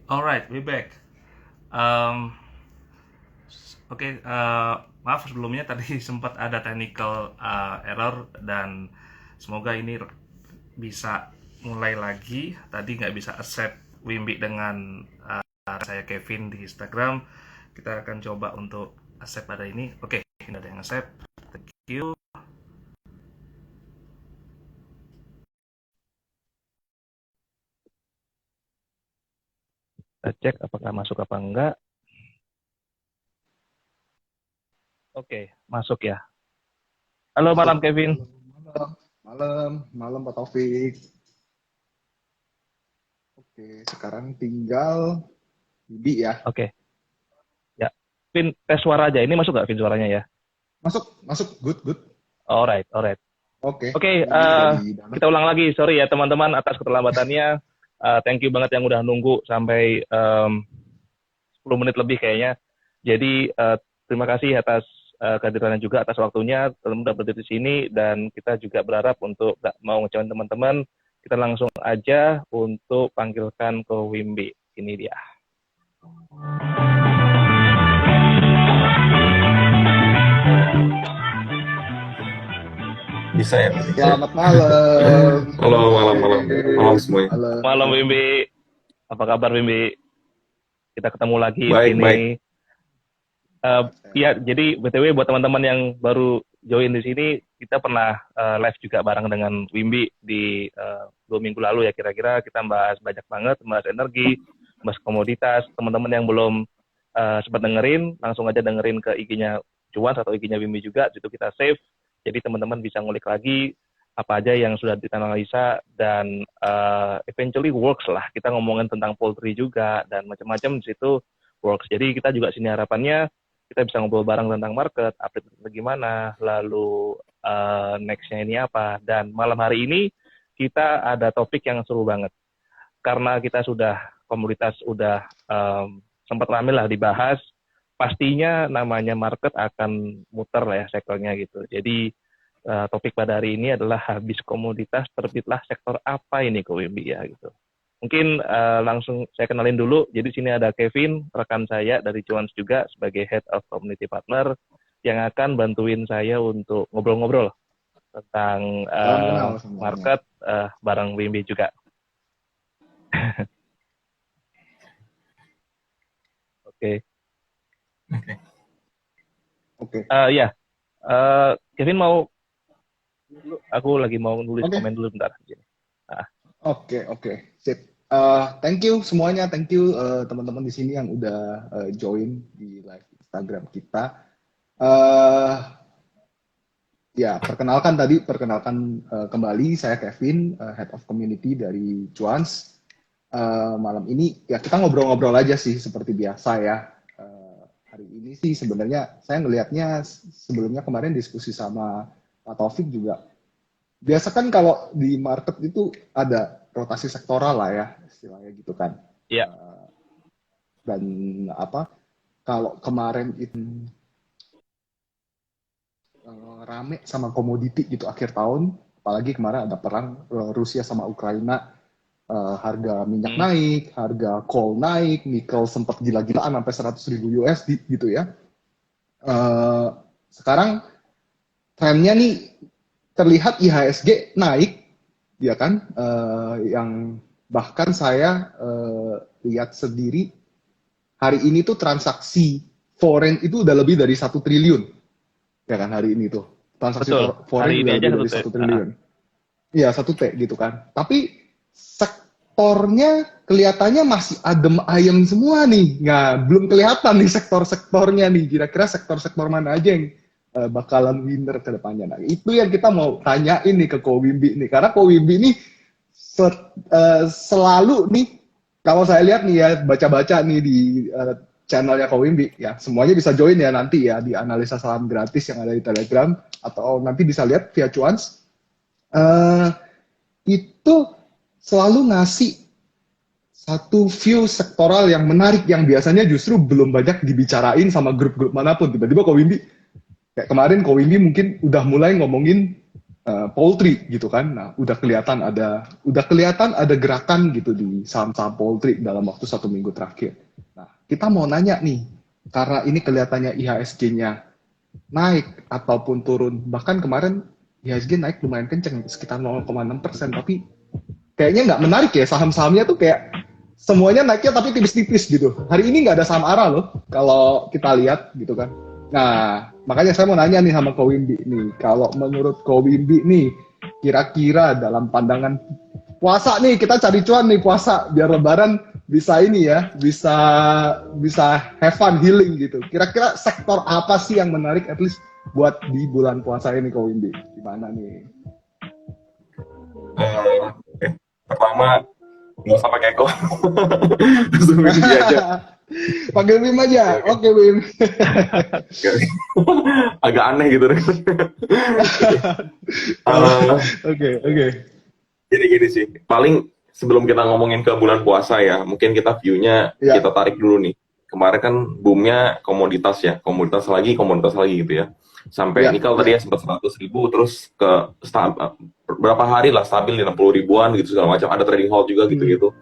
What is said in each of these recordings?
Alright, we back. Um, Oke, maaf sebelumnya tadi sempat ada technical error dan semoga ini bisa mulai lagi. Tadi nggak bisa accept Wimby dengan saya Kevin di Instagram. Kita akan coba untuk accept pada ini. Oke, ini ada yang accept. Thank you. Kita cek apakah masuk apa enggak. Oke, masuk ya. Halo Masuk. malam Kevin. Malam, malam, malam, malam Pak Taufik. Oke, sekarang tinggal Bibi ya. Oke, ya. Vin, tes suara aja. Ini masuk nggak Vin suaranya ya? Masuk, masuk, good, good. Alright, alright. Oke, Oke, Bibi dari Dana. kita ulang lagi. Sorry ya teman-teman atas keterlambatannya. Thank you banget yang udah nunggu sampai 10 menit lebih kayaknya. Jadi terima kasih atas kehadirannya juga, atas waktunya. Teman udah berdiri di sini dan kita juga berharap untuk nggak mau ngecewain teman-teman. Kita langsung aja untuk panggilkan ke Wimby. Ini dia. Bisa ya? Selamat malam. Halo, malam semuanya. Malam. Malam Wimby. Apa kabar Wimby? Kita ketemu lagi di Baik, sini. baik. Iya, jadi BTW buat teman-teman yang baru join di sini, kita pernah live juga bareng dengan Wimby di 2 minggu lalu ya kira-kira. Kita bahas banyak banget, bahas energi, bahas komoditas. Teman-teman yang belum sempat dengerin, langsung aja dengerin ke IG-nya Cuans atau IG-nya Wimby juga, itu kita save. Jadi teman-teman bisa ngulik lagi apa aja yang sudah kita analisa dan eventually works lah. Kita ngomongin tentang poultry juga dan macam-macam di situ works. Jadi kita juga sini harapannya kita bisa ngobrol bareng tentang market, update gimana, lalu next-nya ini apa. Dan malam hari ini kita ada topik yang seru banget. Karena kita sudah, komunitas udah sempat rame lah dibahas, pastinya namanya market akan muter lah ya sektornya gitu. Jadi topik pada hari ini adalah habis komoditas terbitlah sektor apa ini ke Wimby ya gitu. Mungkin langsung saya kenalin dulu. Jadi sini ada Kevin, rekan saya dari Cuans juga sebagai Head of Community Partner yang akan bantuin saya untuk ngobrol-ngobrol tentang Salam kenal semuanya. market bareng Wimby juga. Oke. Oke. Ya, Kevin mau, aku lagi mau nulis komen dulu bentar. Oke, sip. Thank you semuanya, thank you teman-teman di sini yang udah join di live Instagram kita. Ya, perkenalkan kembali, saya Kevin, Head of Community dari Cuans. Malam ini ya kita ngobrol-ngobrol aja sih seperti biasa ya. Hari ini sih sebenarnya saya ngelihatnya sebelumnya kemarin diskusi sama Pak Taufik juga. Biasa kan kalau di market itu ada rotasi sektoral lah ya istilahnya gitu kan. Iya. Dan kalau kemarin itu rame sama komoditi gitu akhir tahun, apalagi kemarin ada perang Rusia sama Ukraina, harga minyak naik, harga coal naik, nikel sempat gila-gilaan sampai 100.000 USD gitu ya. Sekarang trennya nih terlihat IHSG naik, ya kan? Yang bahkan saya lihat sendiri hari ini tuh transaksi foreign itu udah lebih dari 1 triliun, ya kan hari ini tuh transaksi foreign udah lebih dari 1 triliun. Iya 1T gitu kan. Tapi sektornya kelihatannya masih adem ayem semua nih. Nah, belum kelihatan nih sektor-sektornya nih. Kira-kira sektor-sektor mana aja yang bakalan winner ke depannya. Nah, itu yang kita mau tanyain nih ke Ko Wimby nih. Karena Ko Wimby nih selalu nih, kalau saya lihat nih ya, baca-baca nih di channelnya Ko Wimby, ya semuanya bisa join ya nanti ya di analisa saham gratis yang ada di Telegram, atau nanti bisa lihat via Cuans. Itu selalu ngasih satu view sektoral yang menarik, yang biasanya justru belum banyak dibicarain sama grup-grup manapun. Tiba-tiba Ko Wimby kayak kemarin Ko Wimby mungkin udah mulai ngomongin poultry gitu kan. Nah, udah kelihatan ada gerakan gitu di saham-saham poultry dalam waktu 1 minggu terakhir. Nah, kita mau nanya nih, karena ini kelihatannya IHSG-nya naik ataupun turun, bahkan kemarin IHSG naik lumayan kenceng sekitar 0,6%, tapi kayaknya nggak menarik ya saham-sahamnya tuh, kayak semuanya naiknya tapi tipis-tipis gitu. Hari ini nggak ada saham ARA loh kalau kita lihat gitu kan. Nah, makanya saya mau nanya nih sama Ko Wimbi nih, kalau menurut Ko Wimbi nih, kira-kira dalam pandangan puasa nih, kita cari cuan nih puasa biar Lebaran bisa ini ya, bisa have fun healing gitu. Kira-kira sektor apa sih yang menarik at least buat di bulan puasa ini, Ko Wimbi? Gimana nih? Oke. Pertama, nggak usah pakai kok. Langsung Wimby aja. Panggil Wim aja. Oke, Wim. Agak aneh gitu. Oke. Jadi gini sih, paling sebelum kita ngomongin ke bulan puasa ya, mungkin kita view-nya Ya. kita tarik dulu nih. Kemarin kan boomnya komoditas ya, komoditas lagi gitu ya. Sampai Ya, nikel ya. tadi ya sempat 100.000, terus berapa hari lah stabil di 60 ribuan gitu segala macam. Ada trading halt juga gitu-gitu.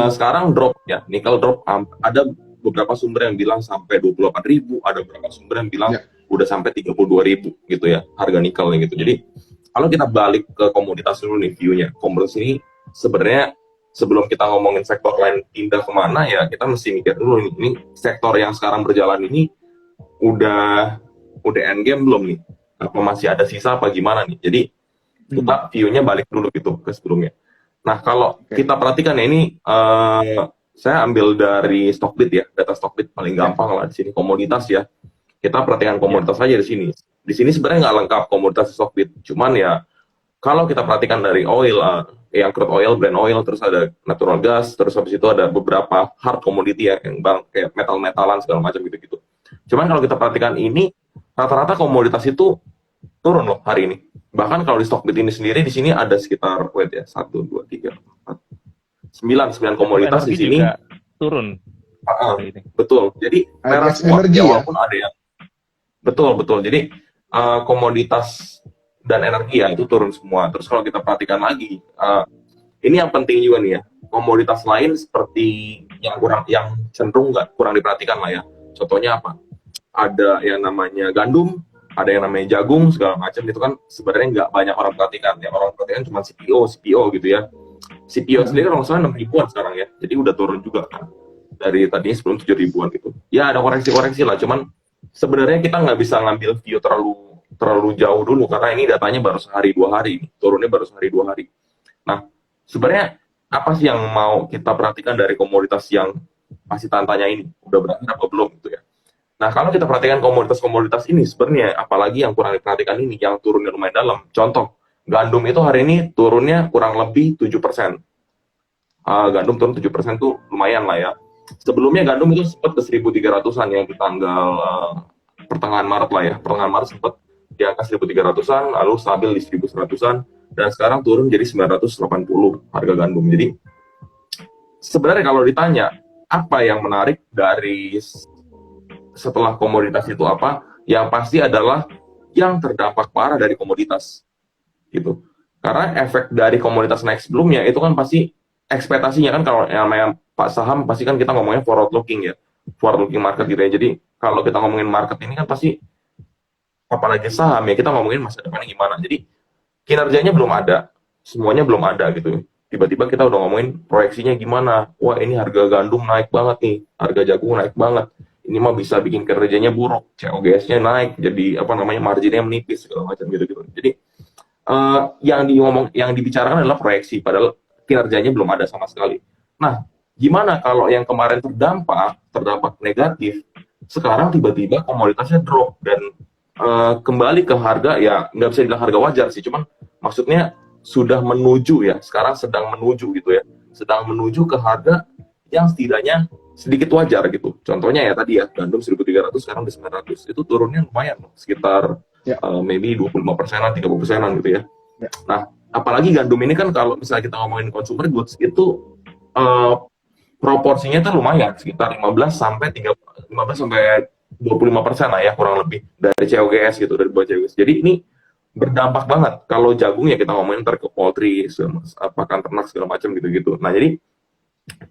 Sekarang drop ya, nikel drop. Ada beberapa sumber yang bilang sampai 28.000, ada beberapa sumber yang bilang Ya. udah sampai 32.000 gitu ya harga nikelnya gitu. Jadi kalau kita balik ke komoditas dulu nih view-nya, komoditas ini sebenarnya sebelum kita ngomongin sektor lain pindah kemana ya, kita mesti mikir dulu nih, ini sektor yang sekarang berjalan ini udah end game belum nih? Apa masih ada sisa apa gimana nih? Jadi kita view-nya balik dulu gitu ke sebelumnya. Nah, kalau kita perhatikan ya ini, saya ambil dari Stockbit ya, data Stockbit paling gampang lah di sini, komoditas ya. Kita perhatikan komoditas aja di sini. Di sini sebenarnya nggak lengkap komoditas Stockbit, cuman ya kalau kita perhatikan dari oil, yang crude oil, Brent oil, terus ada natural gas, terus habis itu ada beberapa hard commodity ya, yang kayak metal-metalan segala macam gitu-gitu. Cuman kalau kita perhatikan ini, rata-rata komoditas itu turun loh hari ini. Bahkan kalau di Stockbit ini sendiri, di sini ada sekitar, 1, 2, 3, 4, 9 komoditas di Energi sini. juga turun hari ini. Betul. Jadi merah IHS semua, energi ya ya? walaupun ada yang betul. Jadi komoditas dan energi ya itu turun semua. Terus kalau kita perhatikan lagi, ini yang penting juga nih ya. Komoditas lain seperti yang cenderung kurang diperhatikan lah ya. Contohnya apa? Ada yang namanya gandum, ada yang namanya jagung segala macam, itu kan sebenarnya nggak banyak orang perhatikan. Yang orang perhatikan cuma CPO gitu ya. CPO sendiri kalau nggak salah 6 ribuan sekarang ya. Jadi udah turun juga kan. Dari tadinya sebelum 7 ribuan gitu. Ya ada koreksi-koreksi lah, cuman sebenarnya kita nggak bisa ngambil view terlalu jauh dulu karena ini datanya baru sehari 2 hari, turunnya baru sehari 2 hari. Nah, sebenarnya apa sih yang mau kita perhatikan dari komoditas yang masih tanya ini, udah berakhir apa belum gitu ya. Nah, kalau kita perhatikan komoditas-komoditas ini sebenarnya, apalagi yang kurang diperhatikan ini, yang turunnya lumayan dalam. Contoh, gandum itu hari ini turunnya kurang lebih 7%. Gandum turun 7% tuh lumayan lah ya. Sebelumnya gandum itu sempat ke 1.300-an ya di tanggal pertengahan Maret lah ya. Pertengahan Maret sempat di angka 1.300-an, lalu stabil di 1.100-an, dan sekarang turun jadi 980 harga gandum. Jadi sebenarnya kalau ditanya apa yang menarik dari setelah komoditas itu apa, yang pasti adalah yang terdampak parah dari komoditas gitu. Karena efek dari komoditas naik sebelumnya itu kan pasti ekspektasinya kan, kalau yang namanya Pak saham pasti kan kita ngomongnya forward looking ya, forward looking market gitu ya. Jadi kalau kita ngomongin market ini kan pasti, apalagi saham ya, kita ngomongin masa depannya gimana. Jadi kinerjanya belum ada, semuanya belum ada gitu. Tiba-tiba kita udah ngomongin proyeksinya gimana. Wah, ini harga gandum naik banget nih, harga jagung naik banget. Ini mah bisa bikin kinerjanya buruk, COGS-nya naik, jadi marginnya menipis segala macam gitu-gitu. Jadi yang dibicarakan adalah proyeksi, padahal kinerjanya belum ada sama sekali. Nah, gimana kalau yang kemarin terdampak negatif, sekarang tiba-tiba komoditasnya drop dan kembali ke harga, ya nggak bisa bilang harga wajar sih, cuman maksudnya sudah menuju ya, sekarang sedang menuju gitu ya, sedang menuju ke harga yang setidaknya sedikit wajar gitu. Contohnya ya tadi ya, gandum 1.300 sekarang di 900, itu turunnya lumayan loh, sekitar maybe 25%-an, 30%-an gitu ya. Nah, apalagi gandum ini kan kalau misalnya kita ngomongin consumer goods itu proporsinya itu lumayan, sekitar 15 sampai 25% lah ya kurang lebih dari COGS gitu, dari buah COGS. Jadi ini berdampak banget. Kalau jagung ya kita ngomongin ntar ke poultry, pakan ternak segala macam gitu-gitu. Nah jadi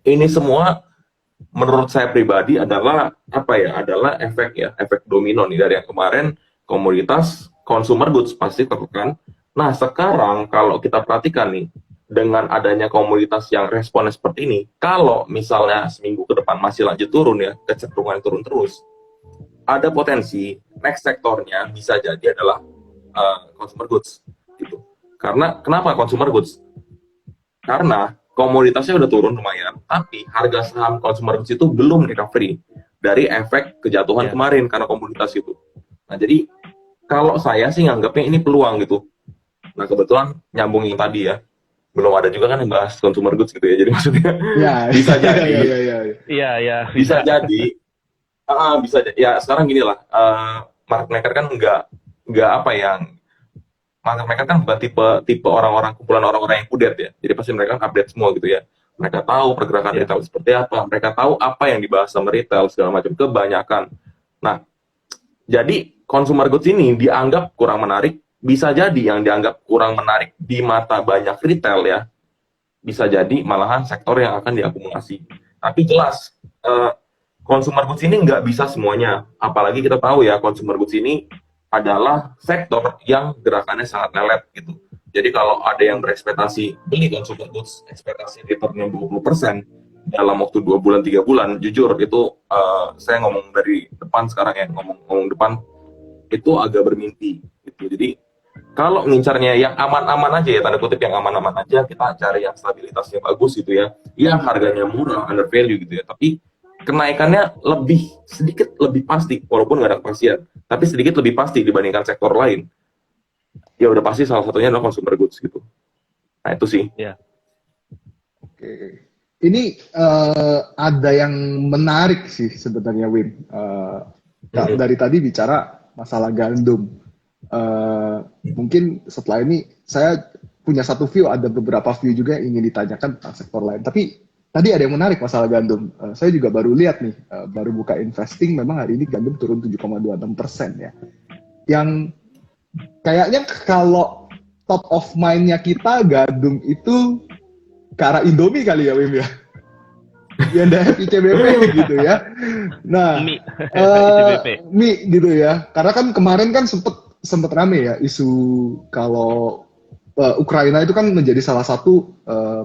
ini semua menurut saya pribadi adalah apa ya? Adalah efek domino nih dari yang kemarin komoditas consumer goods pasti tertekan. Nah sekarang kalau kita perhatikan nih dengan adanya komoditas yang responnya seperti ini, kalau misalnya seminggu ke depan masih lanjut turun ya, kecenderungan turun terus, ada potensi next sektornya bisa jadi adalah consumer goods gitu. Karena kenapa consumer goods? Karena komoditasnya udah turun lumayan, tapi harga saham consumer goods itu belum recovery dari efek kejatuhan kemarin karena komoditas itu. Nah, jadi kalau saya sih nganggapnya ini peluang gitu. Nah, kebetulan nyambung yang tadi ya. Belum ada juga kan yang bahas consumer goods gitu ya. Jadi maksudnya bisa jadi. Iya. Bisa jadi. Bisa jadi. Ya, sekarang gini lah. Market maker kan nggak apa yang market maker kan bukan tipe orang-orang kumpulan orang-orang yang kudet ya. Jadi pasti mereka update semua gitu ya. Mereka tahu pergerakan retail seperti apa. Mereka tahu apa yang dibahas sama retail segala macam kebanyakan. Nah, jadi consumer goods ini dianggap kurang menarik. Bisa jadi yang dianggap kurang menarik di mata banyak retail ya. Bisa jadi malahan sektor yang akan diakumulasi. Tapi jelas consumer goods ini nggak bisa semuanya. Apalagi kita tahu ya consumer goods ini adalah sektor yang gerakannya sangat lelet gitu. Jadi kalau ada yang berekspektasi beli consumer goods, ekspektasi returnnya 20% dalam waktu 2 bulan, 3 bulan, jujur itu saya ngomong dari depan sekarang ya, ngomong depan, itu agak bermimpi gitu. Jadi kalau ngincarnya yang aman-aman aja ya, tanda kutip yang aman-aman aja, kita cari yang stabilitasnya bagus gitu ya, yang harganya murah, under value gitu ya, tapi kenaikannya sedikit lebih pasti, walaupun nggak ada kepastian, tapi sedikit lebih pasti dibandingkan sektor lain. Ya udah pasti salah satunya adalah consumer goods gitu. Nah itu sih. Ya. Oke. Ini ada yang menarik sih sebenarnya Wim. Dari tadi bicara masalah gandum. Mungkin setelah ini saya punya satu view, ada beberapa view juga yang ingin ditanyakan tentang sektor lain. Tapi tadi ada yang menarik masalah gandum. Saya juga baru lihat nih, baru buka investing, memang hari ini gandum turun 7,26% ya. Yang kayaknya kalau top of mind-nya kita gandum itu ke arah Indomie kali ya Wim ya. Yang dari ICBP gitu ya. Nah, mie gitu ya. Karena kan kemarin kan sempet rame ya isu kalau Ukraina itu kan menjadi salah satu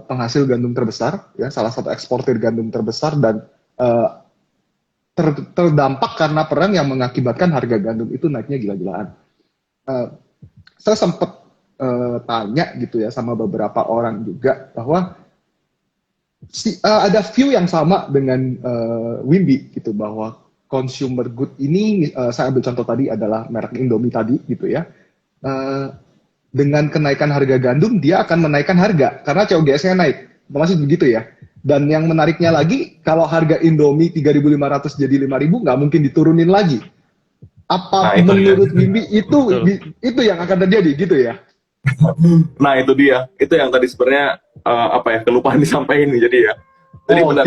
penghasil gandum terbesar, ya, salah satu eksportir gandum terbesar dan terdampak karena perang yang mengakibatkan harga gandum itu naiknya gila-gilaan. Saya sempat tanya gitu ya sama beberapa orang juga bahwa ada view yang sama dengan Wimby gitu, bahwa consumer good ini, saya ambil contoh tadi adalah merek Indomie tadi gitu ya. Dengan kenaikan harga gandum, dia akan menaikkan harga karena COGS-nya naik. Masih begitu ya. Dan yang menariknya lagi, kalau harga Indomie 3.500 jadi 5.000, nggak mungkin diturunin lagi. Apa menurut Wimby itu yang akan terjadi gitu ya? Nah itu dia, itu yang tadi sebenarnya kelupaan disampaikan nih, jadi ya. Jadi benar.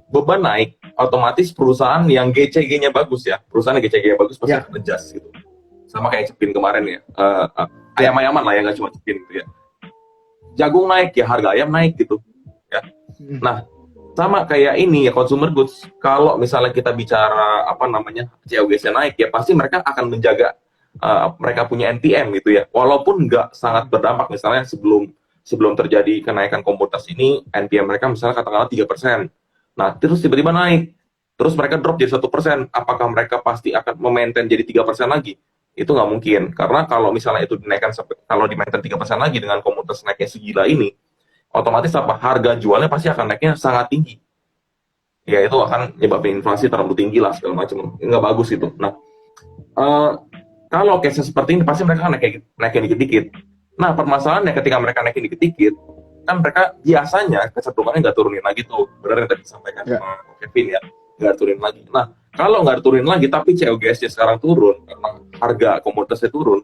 Beban naik, otomatis perusahaan yang GCG-nya bagus ya, perusahaan yang GCG-nya bagus pasti akan adjust gitu. Sama kayak Cepin kemarin ya, ayam-ayaman lah ya, nggak cuma Cepin gitu ya. Jagung naik ya, harga ayam naik gitu ya. Nah sama kayak ini ya, consumer goods, kalau misalnya kita bicara COGS-nya naik ya, pasti mereka akan menjaga mereka punya NPM gitu ya, walaupun nggak sangat berdampak. Misalnya sebelum terjadi kenaikan komoditas ini, NPM mereka misalnya katakanlah 3%, nah terus tiba-tiba naik, terus mereka drop jadi 1%, apakah mereka pasti akan memaintain jadi 3% lagi? Itu nggak mungkin, karena kalau misalnya itu dinaikkan, kalau di-maintain 3% lagi dengan komoditas naiknya segila ini, otomatis harga jualnya pasti akan naiknya sangat tinggi. Ya itu akan menyebabkan inflasi terlalu tinggi lah segala macam, nggak bagus itu. Nah kalau case seperti ini pasti mereka naikin dikit-dikit. Nah permasalahannya ketika mereka naikin dikit-dikit, kan mereka biasanya kecenderungannya nggak turunin lagi tuh. Benar yang tadi disampaikan sama Kevin ya, nggak turunin lagi. Nah kalau nggak turunin lagi tapi COGS-nya sekarang turun karena harga komoditasnya turun,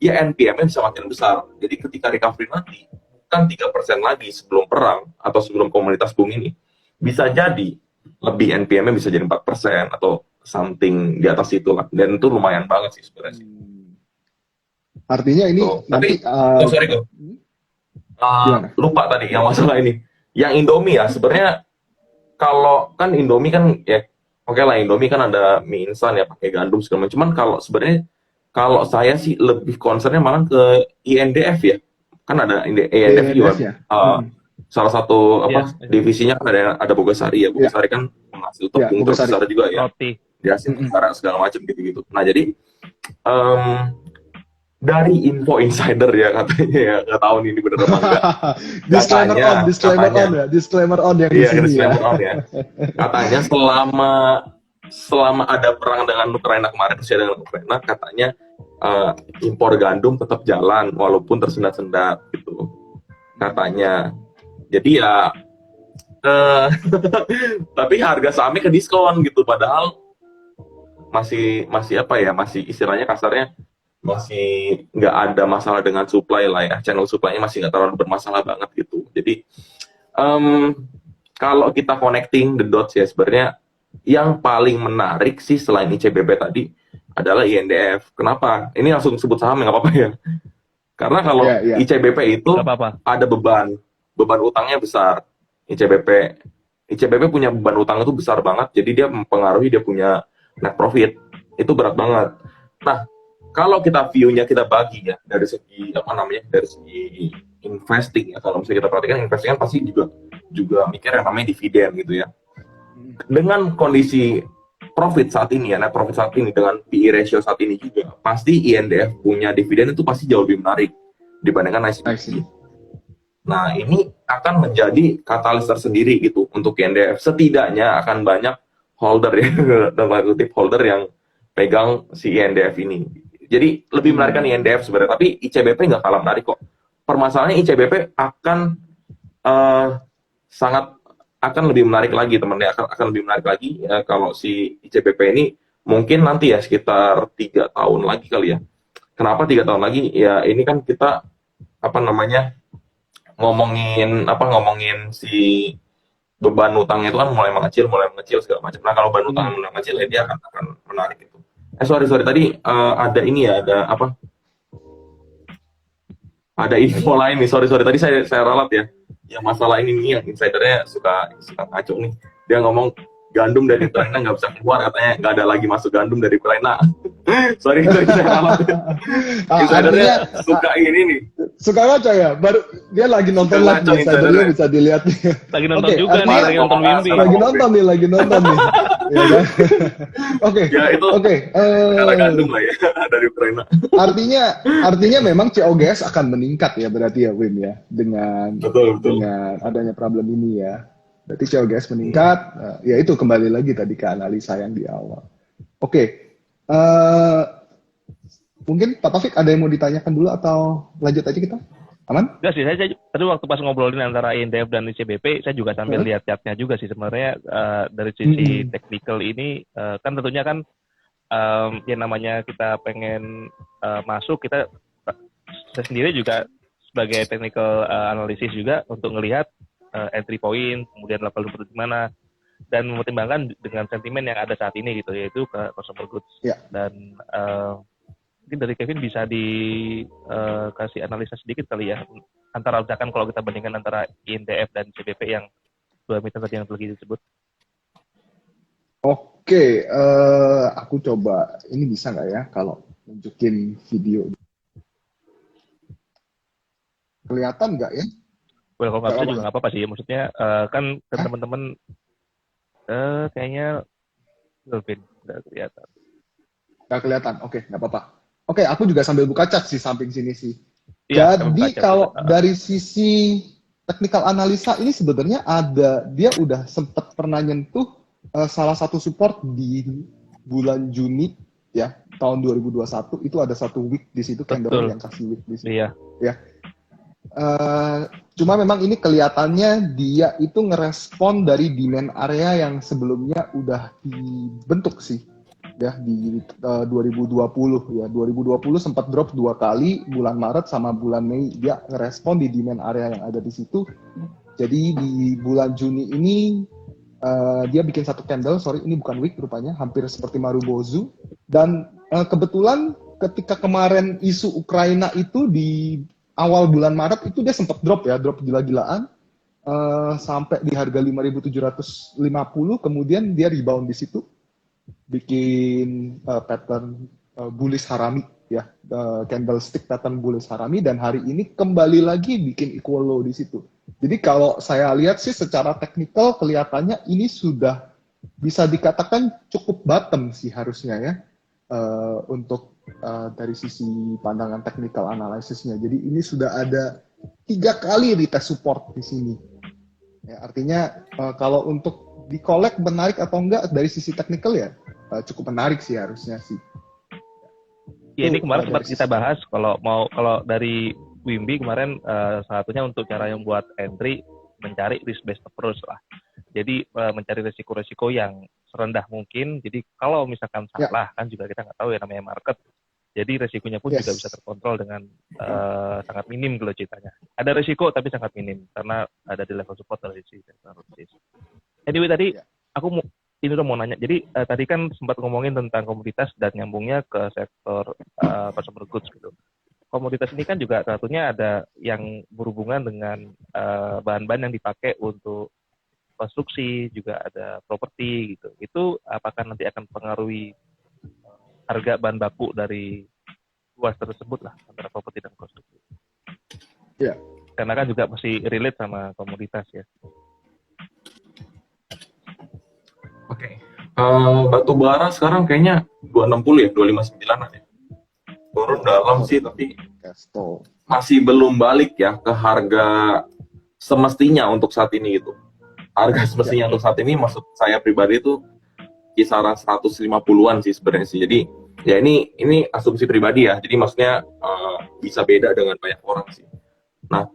ya NPM-nya bisa makin besar. Jadi ketika recovery nanti, kan 3% lagi sebelum perang atau sebelum komoditas boom ini, bisa jadi lebih NPM-nya bisa jadi 4% atau something di atas itu lah. Dan itu lumayan banget sih sebenarnya. Artinya ini Tuh. nanti Tapi, oh sorry kok. gimana? Lupa tadi yang masalah ini. Yang Indomie ya, sebenarnya kalau kan Indomie kan ya oke lah, Indomie kan ada mie instan ya pakai gandum segala macam. Cuman kalau sebenarnya kalau saya sih lebih concernnya malah ke INDF ya. Kan ada INDF juga. ENF ya. Salah satu Iya. divisinya kan ada Bogasari ya. Bogasari kan penghasil tepung Bogasari. terbesar juga ya. Roti. Di Asia Tenggara segala macam gitu-gitu. Nah jadi dari info insider ya katanya ya, nggak tahu nih ini bener apa enggak. disclaimer Katanya. on ya, disclaimer on yang di Iya, sini ya. disclaimer on ya. Katanya selama ada perang dengan Ukraina kemarin, Rusia dengan Ukraina, katanya impor gandum tetap jalan walaupun tersendat-sendat gitu. Katanya. Jadi ya tapi harga sahamnya ke diskon gitu, padahal masih apa ya, masih istilahnya kasarnya masih nggak ada masalah dengan supply lah ya, channel supply-nya masih nggak terlalu bermasalah banget gitu. Jadi kalau kita connecting the dots ya, sebenarnya yang paling menarik sih selain ICBP tadi adalah INDF. Kenapa? Ini langsung sebut saham nggak apa-apa ya? Karena kalau ICBP itu Nggak apa-apa. ada beban utangnya besar. ICBP punya beban utang itu besar banget, jadi dia mempengaruhi dia punya net profit itu berat banget. Nah, kalau kita view-nya kita bagi ya dari segi dari segi investing ya, kalau misalnya kita perhatikan investing kan pasti juga mikir yang namanya dividen gitu ya. Dengan kondisi profit saat ini ya, net profit saat ini dengan PE ratio saat ini juga, pasti INDF punya dividen itu pasti jauh lebih menarik dibandingkan ICBP. Nah, ini akan menjadi katalis tersendiri gitu untuk INDF. Setidaknya akan banyak holder ya, dalam kutip holder yang pegang si INDF ini. Jadi lebih menarik kan INDF sebenarnya, tapi ICBP nggak kalah menarik kok. Permasalahannya ICBP akan akan lebih menarik lagi teman-teman, akan lebih menarik lagi ya, kalau si ICBP ini mungkin nanti ya sekitar 3 tahun lagi kali ya. Kenapa 3 tahun lagi? Ya ini kan kita ngomongin si beban utangnya itu kan mulai mengecil segala macam. Nah kalau beban utang mulai mengecil ya dia akan menarik itu. Sorry tadi ada ini ya, ada info lain nih. Sorry tadi saya ralat ya. Yang masalah ini nih yang insidernya suka ngaco nih. Dia ngomong gandum dari Ukraina nggak bisa keluar, katanya nggak ada lagi masuk gandum dari Ukraina. sorry saya ralat. Insidernya suka ini nih. Suka ngaco ya, baru dia lagi nonton live nih, insidernya bisa dilihat nih. Lagi nonton juga nih, lagi nonton Wimby. Lagi nonton nih. Ya kan? Oke. Karena gandum lah ya dari Ukraina. Artinya memang COGS akan meningkat ya berarti ya Wim ya, dengan adanya problem ini ya. Berarti COGS meningkat, ya itu kembali lagi tadi ke analisa yang di awal. Oke. Mungkin Pak Taufik ada yang mau ditanyakan dulu atau lanjut aja kita? Aman? Enggak sih, saya tadi waktu pas ngobrolin antara INDF dan ICBP, saya juga sambil lihat chartnya juga sih sebenarnya. Dari sisi technical ini kan tentunya kan yang namanya kita pengen masuk, saya sendiri juga sebagai technical analysis juga untuk ngelihat entry point, kemudian level di mana, dan mempertimbangkan dengan sentimen yang ada saat ini gitu, yaitu ke consumer goods. Dan mungkin dari Kevin bisa dikasih analisa sedikit kali ya, antara misalkan kalau kita bandingkan antara INDF dan CBP yang dua emiten tadi yang lagi disebut. Oke, aku coba, ini bisa nggak ya kalau nunjukin video? Kelihatan nggak ya? Well, kalau nggak bisa juga nggak apa-apa sih, maksudnya kan teman-teman kayaknya Kevin nggak kelihatan. Nggak kelihatan, oke, nggak apa-apa. Oke, aku juga sambil buka chat sih samping sini sih. Ya, jadi kalau dari sisi technical analisa ini sebenarnya dia udah sempat pernah nyentuh salah satu support di bulan Juni ya tahun 2021, itu ada satu wick di situ, candle yang kasih wick di situ. Iya. Ya. Cuma memang ini kelihatannya dia itu ngerespon dari demand area yang sebelumnya udah dibentuk sih. Ya di 2020 ya, 2020 sempat drop 2 kali, bulan Maret sama bulan Mei dia ngerespon di demand area yang ada di situ. Jadi di bulan Juni ini dia bikin satu candle, ini bukan wick rupanya, hampir seperti Marubozu, dan kebetulan ketika kemarin isu Ukraina itu di awal bulan Maret itu dia sempat drop gila-gilaan sampai di harga 5.750, kemudian dia rebound di situ, bikin pattern bullish harami ya, candlestick pattern bullish harami, dan hari ini kembali lagi bikin equal low di situ. Jadi kalau saya lihat sih secara teknikal kelihatannya ini sudah bisa dikatakan cukup bottom sih harusnya ya, untuk dari sisi pandangan technical analysisnya. Jadi ini sudah ada 3 kali retest support di sini. Ya, artinya kalau untuk di-collect menarik atau enggak dari sisi technical ya cukup menarik sih harusnya sih. Ya, ini kemarin sempat kita bahas kalau dari Wimby kemarin salah satunya untuk cara yang buat entry mencari risk based approach lah. Jadi mencari risiko-risiko yang serendah mungkin. Jadi kalau misalkan salah kan juga kita nggak tahu ya, namanya market. Jadi resikonya pun juga bisa terkontrol dengan sangat minim kalau ceritanya. Ada risiko tapi sangat minim karena ada di level support dari sisi teknologi. Anyway tadi aku mau nanya. Jadi tadi kan sempat ngomongin tentang komoditas dan nyambungnya ke sektor consumer goods gitu. Komoditas ini kan juga satunya ada yang berhubungan dengan bahan-bahan yang dipakai untuk konstruksi, juga ada properti gitu. Itu apakah nanti akan mempengaruhi harga bahan baku dari luas tersebut lah, antara properti dan konstruksi? Ya. Karena kan juga masih relate sama komoditas ya. Oke. Batu bara sekarang kayaknya 260 ya, 259 ya. Turun dalam sih, tapi masih belum balik ya ke harga semestinya untuk saat ini gitu. Harga semestinya untuk saat ini maksud saya pribadi itu kisaran 150-an sih sebenarnya sih. Jadi ya ini asumsi pribadi ya. Jadi maksudnya bisa beda dengan banyak orang sih. Nah,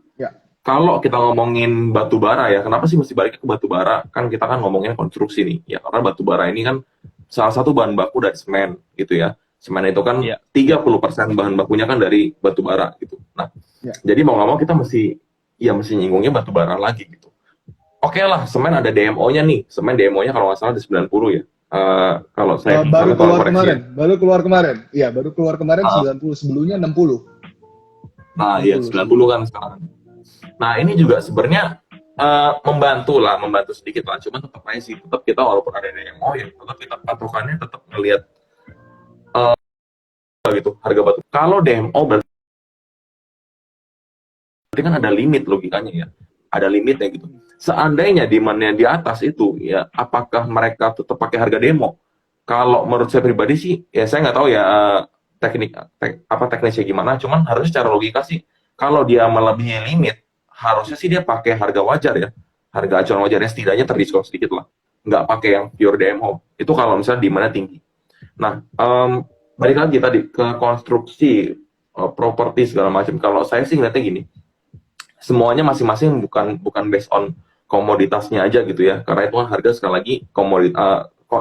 kalau kita ngomongin batu bara ya, kenapa sih mesti balik ke batu bara? Kan kita kan ngomongin konstruksi nih. Ya karena batu bara ini kan salah satu bahan baku dari semen gitu ya. Semen itu kan 30% bahan bakunya kan dari batu bara gitu. Nah, jadi mau nggak mau kita mesti nyinggungnya batu bara lagi gitu. Oke lah, semen ada DMO-nya nih. Semen DMO-nya kalau nggak salah di 90 ya. Kalau saya baru keluar kemarin. Iya, baru keluar kemarin 90, sebelumnya 60. Nah, iya 90 kan sekarang. Nah, ini juga sebenarnya membantu sedikit lah. Cuman tetap aja sih, tetap kita walaupun ada DMO ya, tetap kita patokannya tetap ngelihat gitu harga batu. Kalau DMO berarti kan ada limit logikanya ya, ada limitnya gitu. Seandainya demand-nya di atas itu ya, apakah mereka tetap pakai harga demo? Kalau menurut saya pribadi sih ya, saya nggak tahu ya teknisnya gimana, cuman harus secara logika sih kalau dia melebihi limit harusnya sih dia pakai harga wajar ya, harga acuan wajarnya setidaknya terdiskon sedikit lah, nggak pakai yang pure demo. Itu kalau misalnya demand-nya tinggi. Nah, balik lagi tadi ke konstruksi, properti segala macam. Kalau saya sih ngeliatnya gini, semuanya masing-masing bukan based on komoditasnya aja gitu ya, karena itu kan harga sekali lagi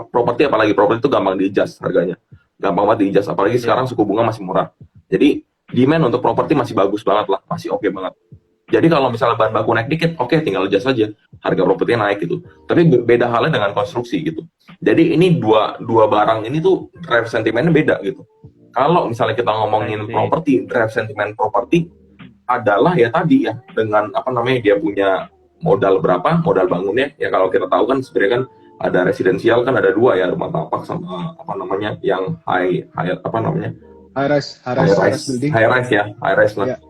properti, apalagi properti itu gampang di-adjust harganya, gampang banget di-adjust, apalagi sekarang suku bunga masih murah. Jadi demand untuk properti masih bagus banget lah, masih oke banget. Jadi kalau misalnya bahan baku naik dikit, oke, tinggal adjust aja, harga propertinya naik gitu. Tapi beda halnya dengan konstruksi gitu. Jadi ini dua barang ini tuh drive sentimennya beda gitu. Kalau misalnya kita ngomongin properti, drive sentimen properti adalah ya tadi ya, dengan dia punya modal berapa, modal bangunnya ya. Kalau kita tahu kan sebenarnya kan ada residensial kan ada 2 ya, rumah tapak sama yang high rise lah.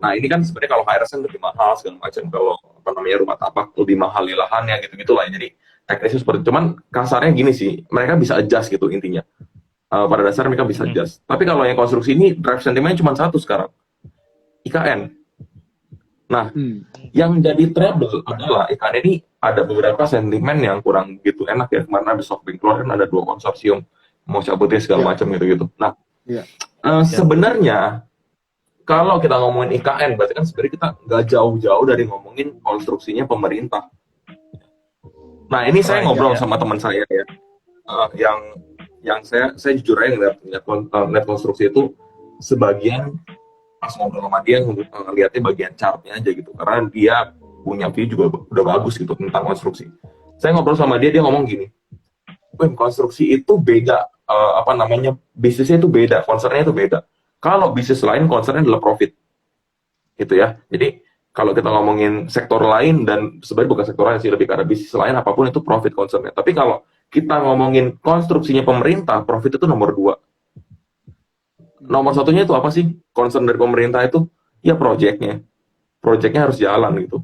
Nah ini kan sebenarnya kalau high rise kan lebih mahal segala macam, kalau rumah tapak lebih mahal lahannya gitu-gitulah ya. Jadi teknisnya seperti itu. Cuman kasarnya gini sih, mereka bisa adjust gitu intinya. Pada dasarnya mereka bisa adjust. Tapi kalau yang konstruksi ini drive sentimennya cuma satu sekarang, IKN. Nah, yang jadi trouble adalah IKN ini ada beberapa sentimen yang kurang gitu enak ya. Kemarin ada SoftBank keluar kan, ada 2 konsorsium mau cabutin segala macam gitu-gitu. Nah, sebenarnya kalau kita ngomongin IKN, berarti kan sebenarnya kita nggak jauh-jauh dari ngomongin konstruksinya pemerintah. Nah, ini saya ngobrol sama teman saya ya, yang saya jujur aja ngeliat konstruksi itu sebagian pas ngobrol sama dia ngeliatnya bagian chartnya aja gitu, karena dia punya view juga udah bagus gitu tentang konstruksi. Saya ngobrol sama dia ngomong gini, konstruksi itu beda bisnisnya itu beda, concernnya itu beda. Kalau bisnis lain concernnya adalah profit, gitu ya. Jadi kalau kita ngomongin sektor lain, dan sebenarnya bukan sektor lain sih, lebih karena bisnis lain apapun itu profit concernnya. Tapi kalau kita ngomongin konstruksinya pemerintah, profit itu nomor 2. Nomor satunya itu apa sih? Concern dari pemerintah itu ya proyeknya harus jalan gitu.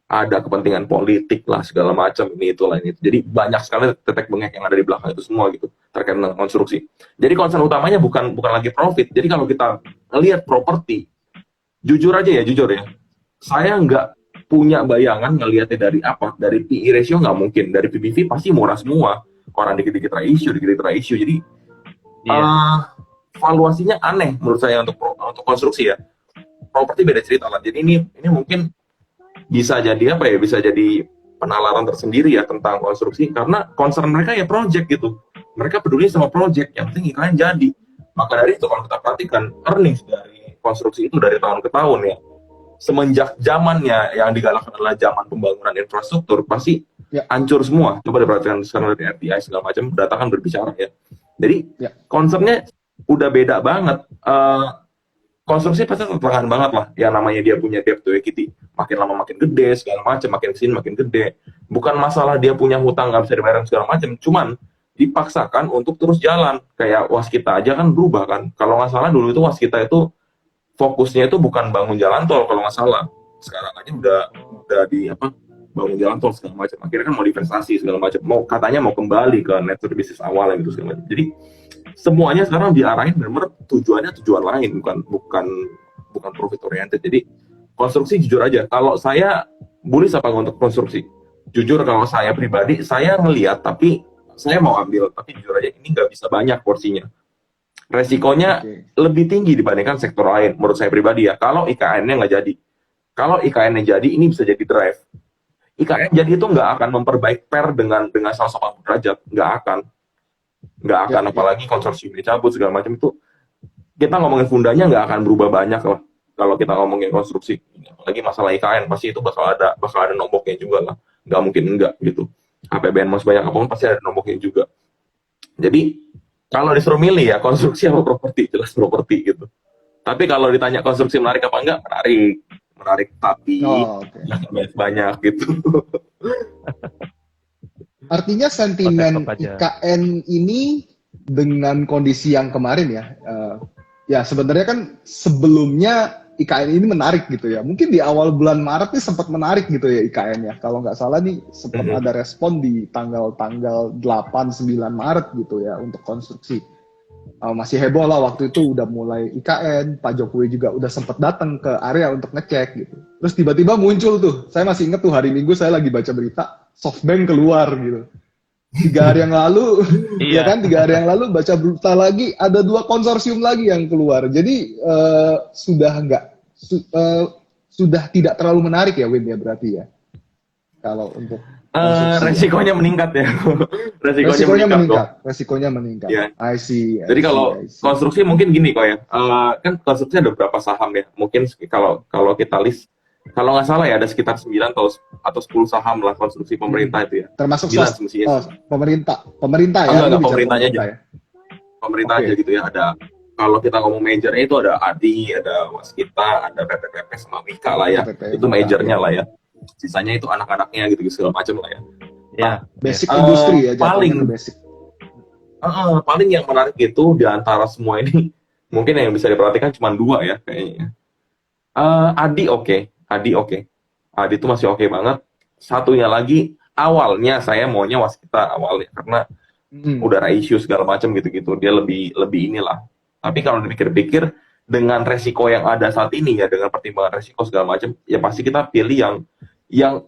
Ada kepentingan politik lah segala macam, ini itu lain itu. Jadi banyak sekali tetek bengek yang ada di belakang itu semua gitu terkait dengan konstruksi. Jadi concern utamanya bukan lagi profit. Jadi kalau kita lihat properti, jujur ya, saya nggak punya bayangan ngelihatnya dari apa. Dari PE ratio nggak mungkin, dari PBV pasti murah semua. Orang dikit-dikit reissue. Jadi valuasinya aneh menurut saya untuk konstruksi ya. Properti beda cerita lah. Jadi ini mungkin bisa jadi bisa jadi penalaran tersendiri ya tentang konstruksi, karena concern mereka ya project gitu. Mereka peduli sama project, yang penting IKN jadi. Maka dari itu kalau kita perhatikan earnings dari konstruksi itu dari tahun ke tahun ya, semenjak zamannya yang digalakkan adalah zaman pembangunan infrastruktur, pasti hancur semua. Coba diperhatikan sekarang dari RTI segala macam, data kan berbicara ya. Jadi concernnya udah beda banget. Konstruksi pasti tertekan banget lah, yang namanya dia punya debt to equity makin lama makin gede segala macam, makin kesini makin gede. Bukan masalah dia punya hutang nggak bisa dibayar segala macam, cuman dipaksakan untuk terus jalan. Kayak Waskita aja kan berubah kan. Kalau nggak salah dulu itu Waskita itu fokusnya itu bukan bangun jalan tol kalau nggak salah. Sekarang aja udah di bangun jalan tol segala macam. Akhirnya kan mau divestasi segala macam. Katanya mau kembali ke nature bisnis awal gitu segala macam. Jadi semuanya sekarang diarahin benar-benar tujuan lain, bukan profit oriented. Jadi konstruksi jujur aja, kalau saya bullish apa untuk konstruksi? Jujur kalau saya pribadi, saya ngelihat tapi saya mau ambil, tapi jujur aja ini nggak bisa banyak porsinya. Resikonya lebih tinggi dibandingkan sektor lain menurut saya pribadi ya. Kalau IKN-nya nggak jadi, kalau IKN-nya jadi ini bisa jadi drive. IKN jadi itu nggak akan memperbaik per dengan 180 derajat, nggak akan, apalagi konsorsium dicabut segala macam itu. Kita ngomongin fundanya nggak akan berubah banyak lah kalau kita ngomongin konstruksi. Apalagi masalah IKN pasti itu bakal ada nomboknya juga lah, nggak mungkin enggak gitu. APBN mau sebanyak apapun pasti ada nomboknya juga. Jadi kalau disuruh milih ya konstruksi apa properti, jelas properti gitu. Tapi kalau ditanya konstruksi menarik apa enggak, menarik tapi banyak gitu. Artinya sentimen IKN ini dengan kondisi yang kemarin ya sebenarnya kan sebelumnya IKN ini menarik gitu ya. Mungkin di awal bulan Maret nih sempat menarik gitu ya IKN ya. Kalau nggak salah nih sempat ada respon di tanggal 8-9 Maret gitu ya untuk konstruksi. Masih heboh lah waktu itu, udah mulai IKN, Pak Jokowi juga udah sempat datang ke area untuk ngecek gitu. Terus tiba-tiba muncul tuh, saya masih inget tuh hari Minggu saya lagi baca berita, SoftBank keluar gitu. 3 hari yang lalu, ya kan 3 hari yang lalu baca berita lagi, ada 2 konsorsium lagi yang keluar. Jadi sudah tidak terlalu menarik ya Win ya berarti ya. Kalau untuk resikonya meningkat ya. Resikonya meningkat. Yeah. I see. Jadi kalau konstruksi mungkin gini kok ya. Kan konstruksi ada beberapa saham ya. Mungkin kalau kita list, kalau nggak salah ya ada sekitar 9 atau 10 saham lah konstruksi pemerintah itu ya. Termasuk pemerintah ya. Enggak, pemerintahnya aja. Ya? Pemerintah aja gitu ya. Ada, kalau kita ngomong majornya itu ada ADI, ada Waskita, ada PPPP sama Wika lah ya. Itu majornya lah ya. Sisanya itu anak-anaknya gitu segala macam lah ya. Ya, basic industri ya. Paling yang menarik itu di antara semua ini mungkin yang bisa diperhatikan cuma 2 ya kayaknya. Adi oke. Adi itu masih oke banget. Satunya lagi awalnya saya maunya Waskita awalnya karena udah reissue segala macam gitu-gitu. Dia lebih inilah. Tapi kalau dipikir-pikir dengan resiko yang ada saat ini ya, dengan pertimbangan resiko segala macam, ya pasti kita pilih yang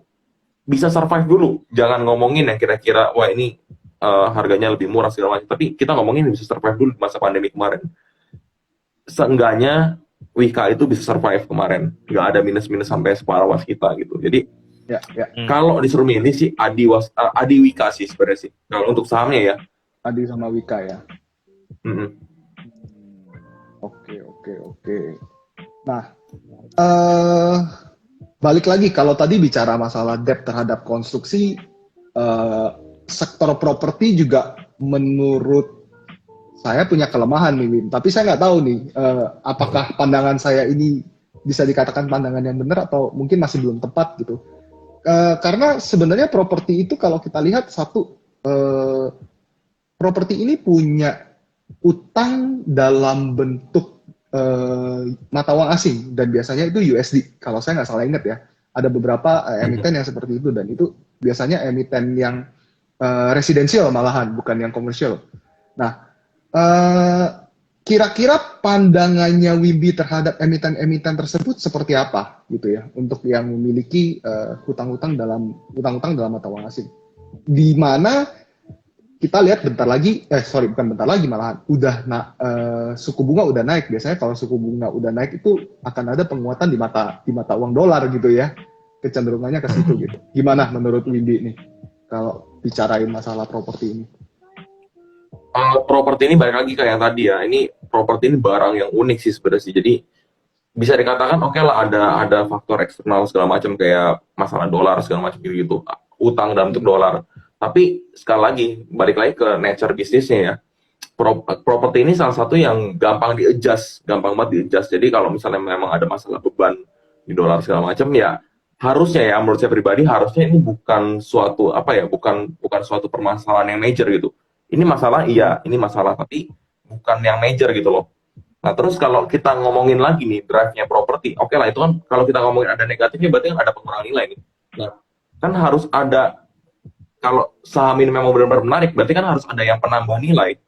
bisa survive dulu. Jangan ngomongin yang kira-kira wah ini harganya lebih murah segala macam. Tapi kita ngomongin bisa survive dulu di masa pandemi kemarin. Seenggaknya Wika itu bisa survive kemarin, nggak ada minus-minus sampai separah Waskita gitu. Jadi kalau disuruh milih sih Adi Wika sih sebenarnya sih. Kalau untuk sahamnya ya. Adi sama Wika ya. Oke. Nah, balik lagi kalau tadi bicara masalah debt terhadap konstruksi, sektor properti juga menurut saya punya kelemahan nih Win, tapi saya nggak tahu nih apakah pandangan saya ini bisa dikatakan pandangan yang benar atau mungkin masih belum tepat gitu. Karena sebenarnya properti itu kalau kita lihat satu, properti ini punya utang dalam bentuk mata uang asing dan biasanya itu USD. Kalau saya nggak salah ingat ya, ada beberapa emiten yang seperti itu dan itu biasanya emiten yang residensial malahan, bukan yang komersial. Nah, kira-kira pandangannya Wimbi terhadap emiten-emiten tersebut seperti apa gitu ya untuk yang memiliki utang-utang dalam mata uang asing, di mana kita lihat bentar lagi bukan bentar lagi malahan suku bunga udah naik. Biasanya kalau suku bunga udah naik itu akan ada penguatan di mata uang dolar gitu ya, kecenderungannya ke situ gitu. Gimana menurut Wimbi nih kalau bicarain masalah properti ini? Properti ini balik lagi kayak yang tadi ya, ini properti ini barang yang unik sih sebenarnya sih. Jadi bisa dikatakan oke lah ada faktor eksternal segala macam kayak masalah dolar segala macam gitu, utang dalam bentuk dolar. Tapi sekali lagi balik lagi ke nature bisnisnya ya. Properti ini salah satu yang gampang gampang banget di-adjust. Jadi kalau misalnya memang ada masalah beban di dolar segala macam ya, harusnya ya menurut saya pribadi harusnya ini bukan suatu bukan suatu permasalahan yang major gitu. Ini masalah ini masalah tapi bukan yang major gitu loh. Nah terus kalau kita ngomongin lagi nih drive-nya properti, oke lah itu kan kalau kita ngomongin ada negatifnya berarti kan ada pengurangan nilai nih. Nah kan harus ada, kalau saham ini memang benar-benar menarik berarti kan harus ada yang penambah nilai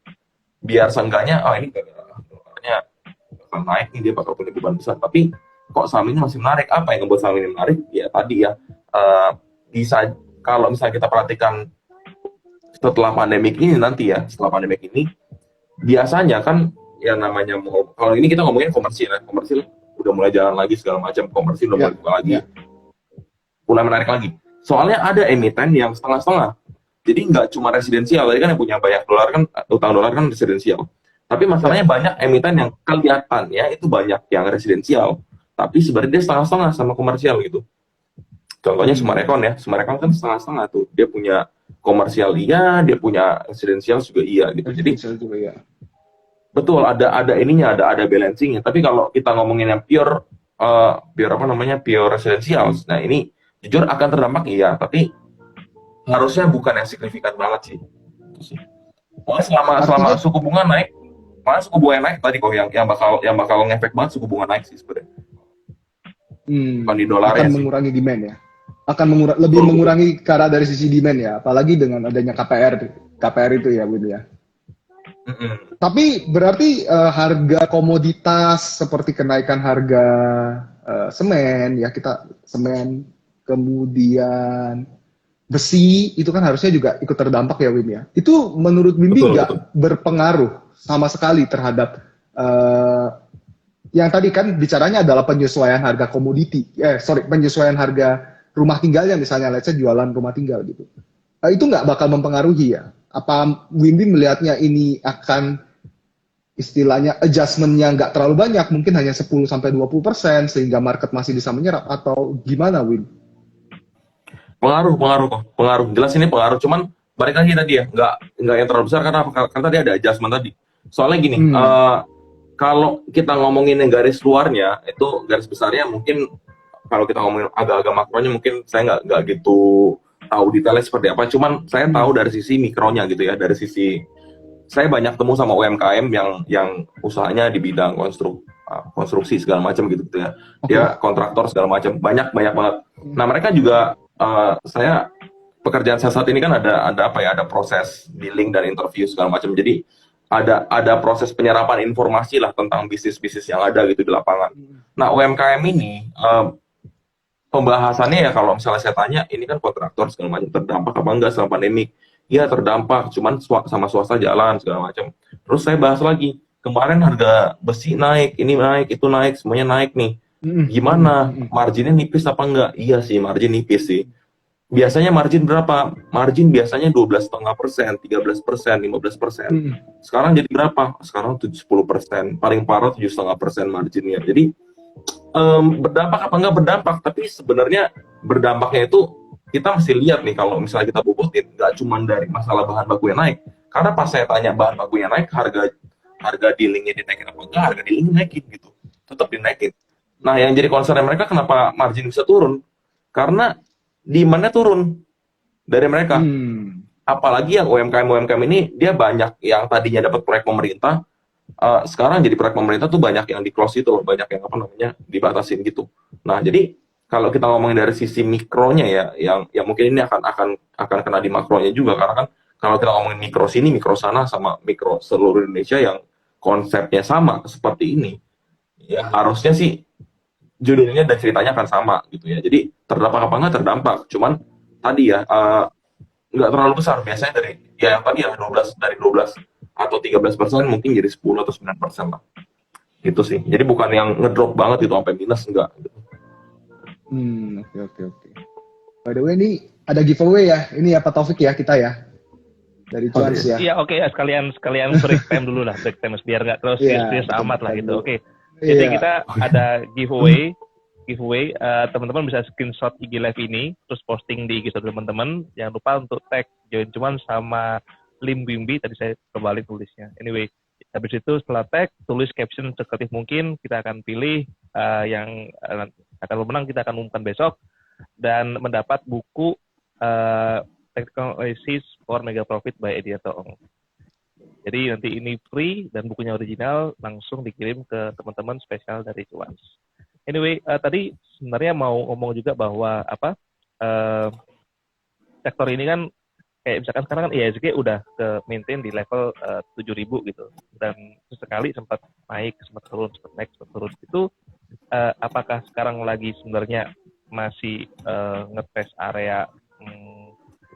biar seenggaknya ini katanya bakal naik nih, dia bakal punya beban besar. Tapi kok saham ini masih menarik, apa yang membuat saham ini menarik? Ya tadi ya bisa kalau misalnya kita perhatikan setelah pandemik ini biasanya kan yang namanya kalau ini kita ngomongin komersil udah mulai jalan lagi segala macam, komersil udah mulai buka lagi, mulai menarik lagi. Soalnya ada emiten yang setengah-setengah, jadi nggak cuma residensial. Tadi kan yang punya banyak dolar kan, utang dolar kan residensial, tapi masalahnya banyak emiten yang kelihatannya itu banyak yang residensial tapi sebenarnya dia setengah-setengah sama komersial gitu. Contohnya Sumarekon kan setengah-setengah tuh, dia punya komersial dia punya residensial juga gitu. Jadi betul ada ininya, ada balancingnya. Tapi kalau kita ngomongin yang pure residensial, nah ini jujur akan terdampak tapi harusnya bukan yang signifikan banget sih. Selama suku bunga naik, tadi kok yang bakal ngefek banget suku bunga naik sih sebenarnya. Bukan di dolar akan mengurangi demand ya. Lebih mengurangi cara dari sisi demand ya, apalagi dengan adanya KPR itu ya Win ya. Tapi berarti harga komoditas seperti kenaikan harga semen ya, semen kemudian besi itu kan harusnya juga ikut terdampak ya Win ya. Itu menurut Wimbi nggak berpengaruh sama sekali terhadap yang tadi kan bicaranya adalah penyesuaian harga penyesuaian harga rumah tinggalnya, misalnya let's say jualan rumah tinggal gitu. Itu nggak bakal mempengaruhi ya? Apa Wimbi melihatnya ini akan istilahnya adjustment-nya nggak terlalu banyak, mungkin hanya 10-20% sehingga market masih bisa menyerap, atau gimana Wim? Pengaruh. Jelas ini pengaruh, cuman balik lagi tadi ya, nggak yang terlalu besar karena tadi ada adjustment tadi. Soalnya gini, kalau kita ngomongin yang garis luarnya, itu garis besarnya mungkin kalau kita ngomongin agak-agak makronya mungkin saya nggak gitu tahu detailnya seperti apa, cuman saya tahu dari sisi mikronya gitu ya, dari sisi saya banyak temu sama UMKM yang usahanya di bidang konstruksi segala macam gitu ya, dia kontraktor segala macam, banyak banget. Nah mereka juga pekerjaan saya saat ini kan ada proses dealing dan interview segala macam, jadi ada proses penyerapan informasi lah tentang bisnis-bisnis yang ada gitu di lapangan. Nah UMKM ini pembahasannya ya kalau misalnya saya tanya, ini kan kontraktor segala macam terdampak apa enggak selama pandemi? Iya terdampak, cuman sama swasta jalan segala macam. Terus saya bahas lagi, kemarin harga besi naik, ini naik, itu naik, semuanya naik nih. Gimana? Marginnya nipis apa enggak? Iya sih, margin nipis sih. Biasanya margin berapa? Margin biasanya 12,5%, 13%, 15%. Sekarang jadi berapa? Sekarang 10%. Paling parah 7,5% marginnya. Jadi berdampak apa enggak berdampak, tapi sebenarnya berdampaknya itu kita mesti lihat nih, kalau misalnya kita bobotin nggak cuma dari masalah bahan baku yang naik, Karena pas saya tanya bahan bakunya naik, harga dealingnya dinaikin apa enggak, harga dealingnya naikin gitu, tetap dinaikin. Nah, yang jadi concern mereka kenapa margin bisa turun? Karena demand-nya turun dari mereka. Apalagi yang UMKM ini dia banyak yang tadinya dapat proyek pemerintah, sekarang jadi proyek pemerintah tuh banyak yang di close itu loh, banyak yang apa namanya dibatasin gitu. Nah, jadi kalau kita ngomongin dari sisi mikronya ya, yang mungkin ini akan kena di makronya juga, karena kan kalau kita ngomongin mikro sini, mikro sana, sama mikro seluruh Indonesia yang konsepnya sama seperti ini, ya harusnya sih judulnya dan ceritanya akan sama gitu ya. Jadi terdampak apa nggak terdampak, cuman tadi ya nggak terlalu besar. Biasanya dari ya yang tadi ya 12 atau 13% mungkin jadi 10 atau 9% lah. Gitu sih. Jadi bukan yang ngedrop banget itu sampai minus, enggak. Oke. By the way, ini ada giveaway ya. Ini ya Pak Taufik ya, kita ya. Dari Cuans ya. Iya, oke ya, sekalian break time dulu lah, break time biar nggak terus serius amat lah gitu. Oke. Jadi kita ada giveaway, teman-teman bisa screenshot IG live ini, terus posting di IG story teman-teman. Jangan lupa untuk tag Join Cuan sama Lim Wimbi, tadi saya kembali tulisnya. Anyway, habis itu setelah tag, tulis caption sekreatif mungkin, kita akan pilih yang akan menang, kita akan umumkan besok, dan mendapat buku Technical Analysis for Mega Profit by Edi Toong. Jadi nanti ini free dan bukunya original langsung dikirim ke teman-teman spesial dari Cuans. Anyway, tadi sebenarnya mau ngomong juga bahwa sektor ini kan kayak misalkan sekarang kan IHSG udah ke maintain di level 7.000 gitu, dan sesekali sempat naik, sempat turun, sempat naik, sempat turun. Itu apakah sekarang lagi sebenarnya masih ngetes area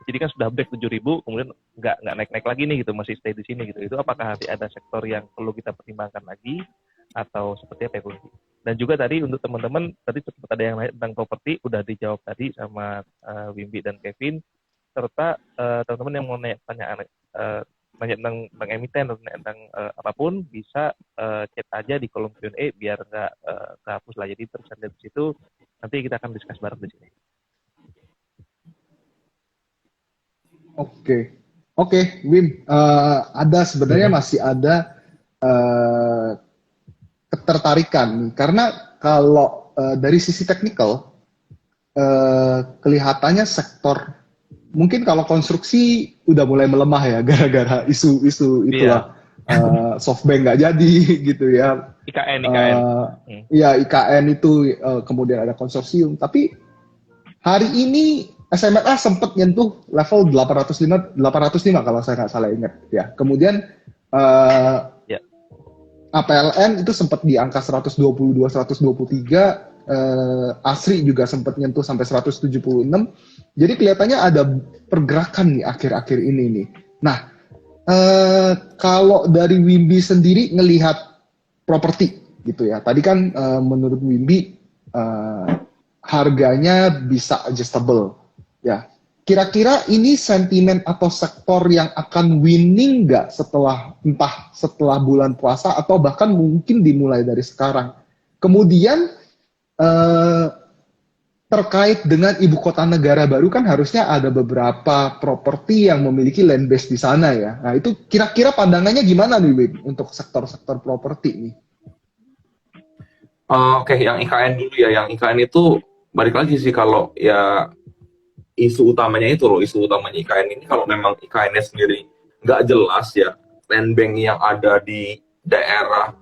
jadi kan sudah break 7.000, kemudian nggak naik lagi nih gitu, masih stay di sini gitu. Itu apakah nanti ada sektor yang perlu kita pertimbangkan lagi atau seperti apa ya? Dan juga tadi untuk teman-teman, tadi sempat ada yang nanya tentang properti, udah dijawab tadi sama Wimbi dan Kevin, serta teman-teman yang mau tanya tentang emiten atau tentang apapun, bisa chat aja di kolom Q&A biar nggak kehapus lah. Jadi terus ada di situ, nanti kita akan discuss bareng di sini. Oke, Wim. Ada sebenarnya masih ada ketertarikan karena kalau dari sisi teknikal kelihatannya sektor mungkin kalau konstruksi udah mulai melemah ya gara-gara isu itulah SoftBank nggak jadi gitu ya. IKN. Iya, IKN itu kemudian ada konsorsium, tapi hari ini SMRA sempat nyentuh level 805 kalau saya nggak salah ingat ya. Kemudian APLN itu sempat di angka 122, 123, ASRI juga sempat nyentuh sampai 176. Jadi kelihatannya ada pergerakan nih akhir-akhir ini nih. Nah, kalau dari Wimbi sendiri ngelihat properti gitu ya. Tadi kan menurut Wimbi harganya bisa adjustable. Ya, kira-kira ini sentimen atau sektor yang akan winning nggak setelah bulan puasa atau bahkan mungkin dimulai dari sekarang. Kemudian terkait dengan ibu kota negara baru kan harusnya ada beberapa properti yang memiliki land base di sana ya. Nah itu kira-kira pandangannya gimana nih Wim untuk sektor-sektor properti ini? Oke, yang IKN dulu ya. Yang IKN itu balik lagi sih kalau ya isu utamanya IKN ini, kalau memang IKN-nya sendiri nggak jelas ya, land bank yang ada di daerah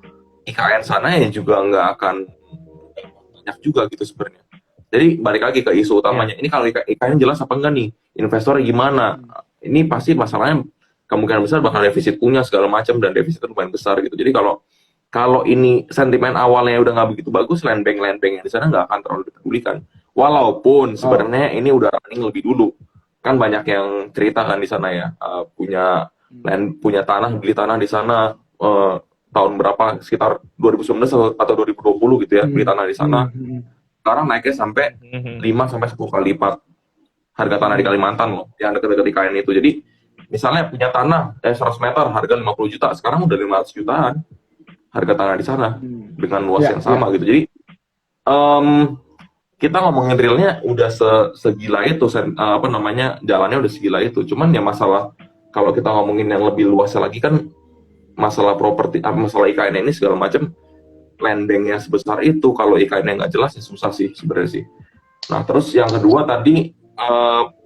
IKN sana ya juga nggak akan banyak juga gitu sebenarnya. Jadi balik lagi ke isu utamanya. Ini kalau IKN jelas apa enggak nih? Investornya gimana? Ini pasti masalahnya kemungkinan besar bakal defisit punya segala macam, dan defisit lumayan besar gitu. Jadi kalau ini sentimen awalnya udah nggak begitu bagus, land bank yang di sana nggak akan terlalu dipedulikan. Walaupun sebenarnya ini udah running lebih dulu, kan banyak yang cerita kan di sana ya, punya tanah, beli tanah di sana tahun berapa, sekitar 2019 atau 2020 gitu ya, beli tanah di sana. Sekarang naiknya sampai 5-10 kali lipat harga tanah di Kalimantan loh, yang dekat-dekat IKN itu. Jadi misalnya punya tanah 100 meter harga 50 juta, sekarang udah 500 jutaan harga tanah di sana dengan luas yang sama gitu. Jadi kita ngomongin realnya udah segila itu, jalannya udah segila itu. Cuman ya masalah kalau kita ngomongin yang lebih luasnya lagi kan masalah properti, masalah IKN ini segala macam, land banknya sebesar itu, kalau IKN-nya nggak jelas ya susah sih sebenarnya sih. Nah terus yang kedua tadi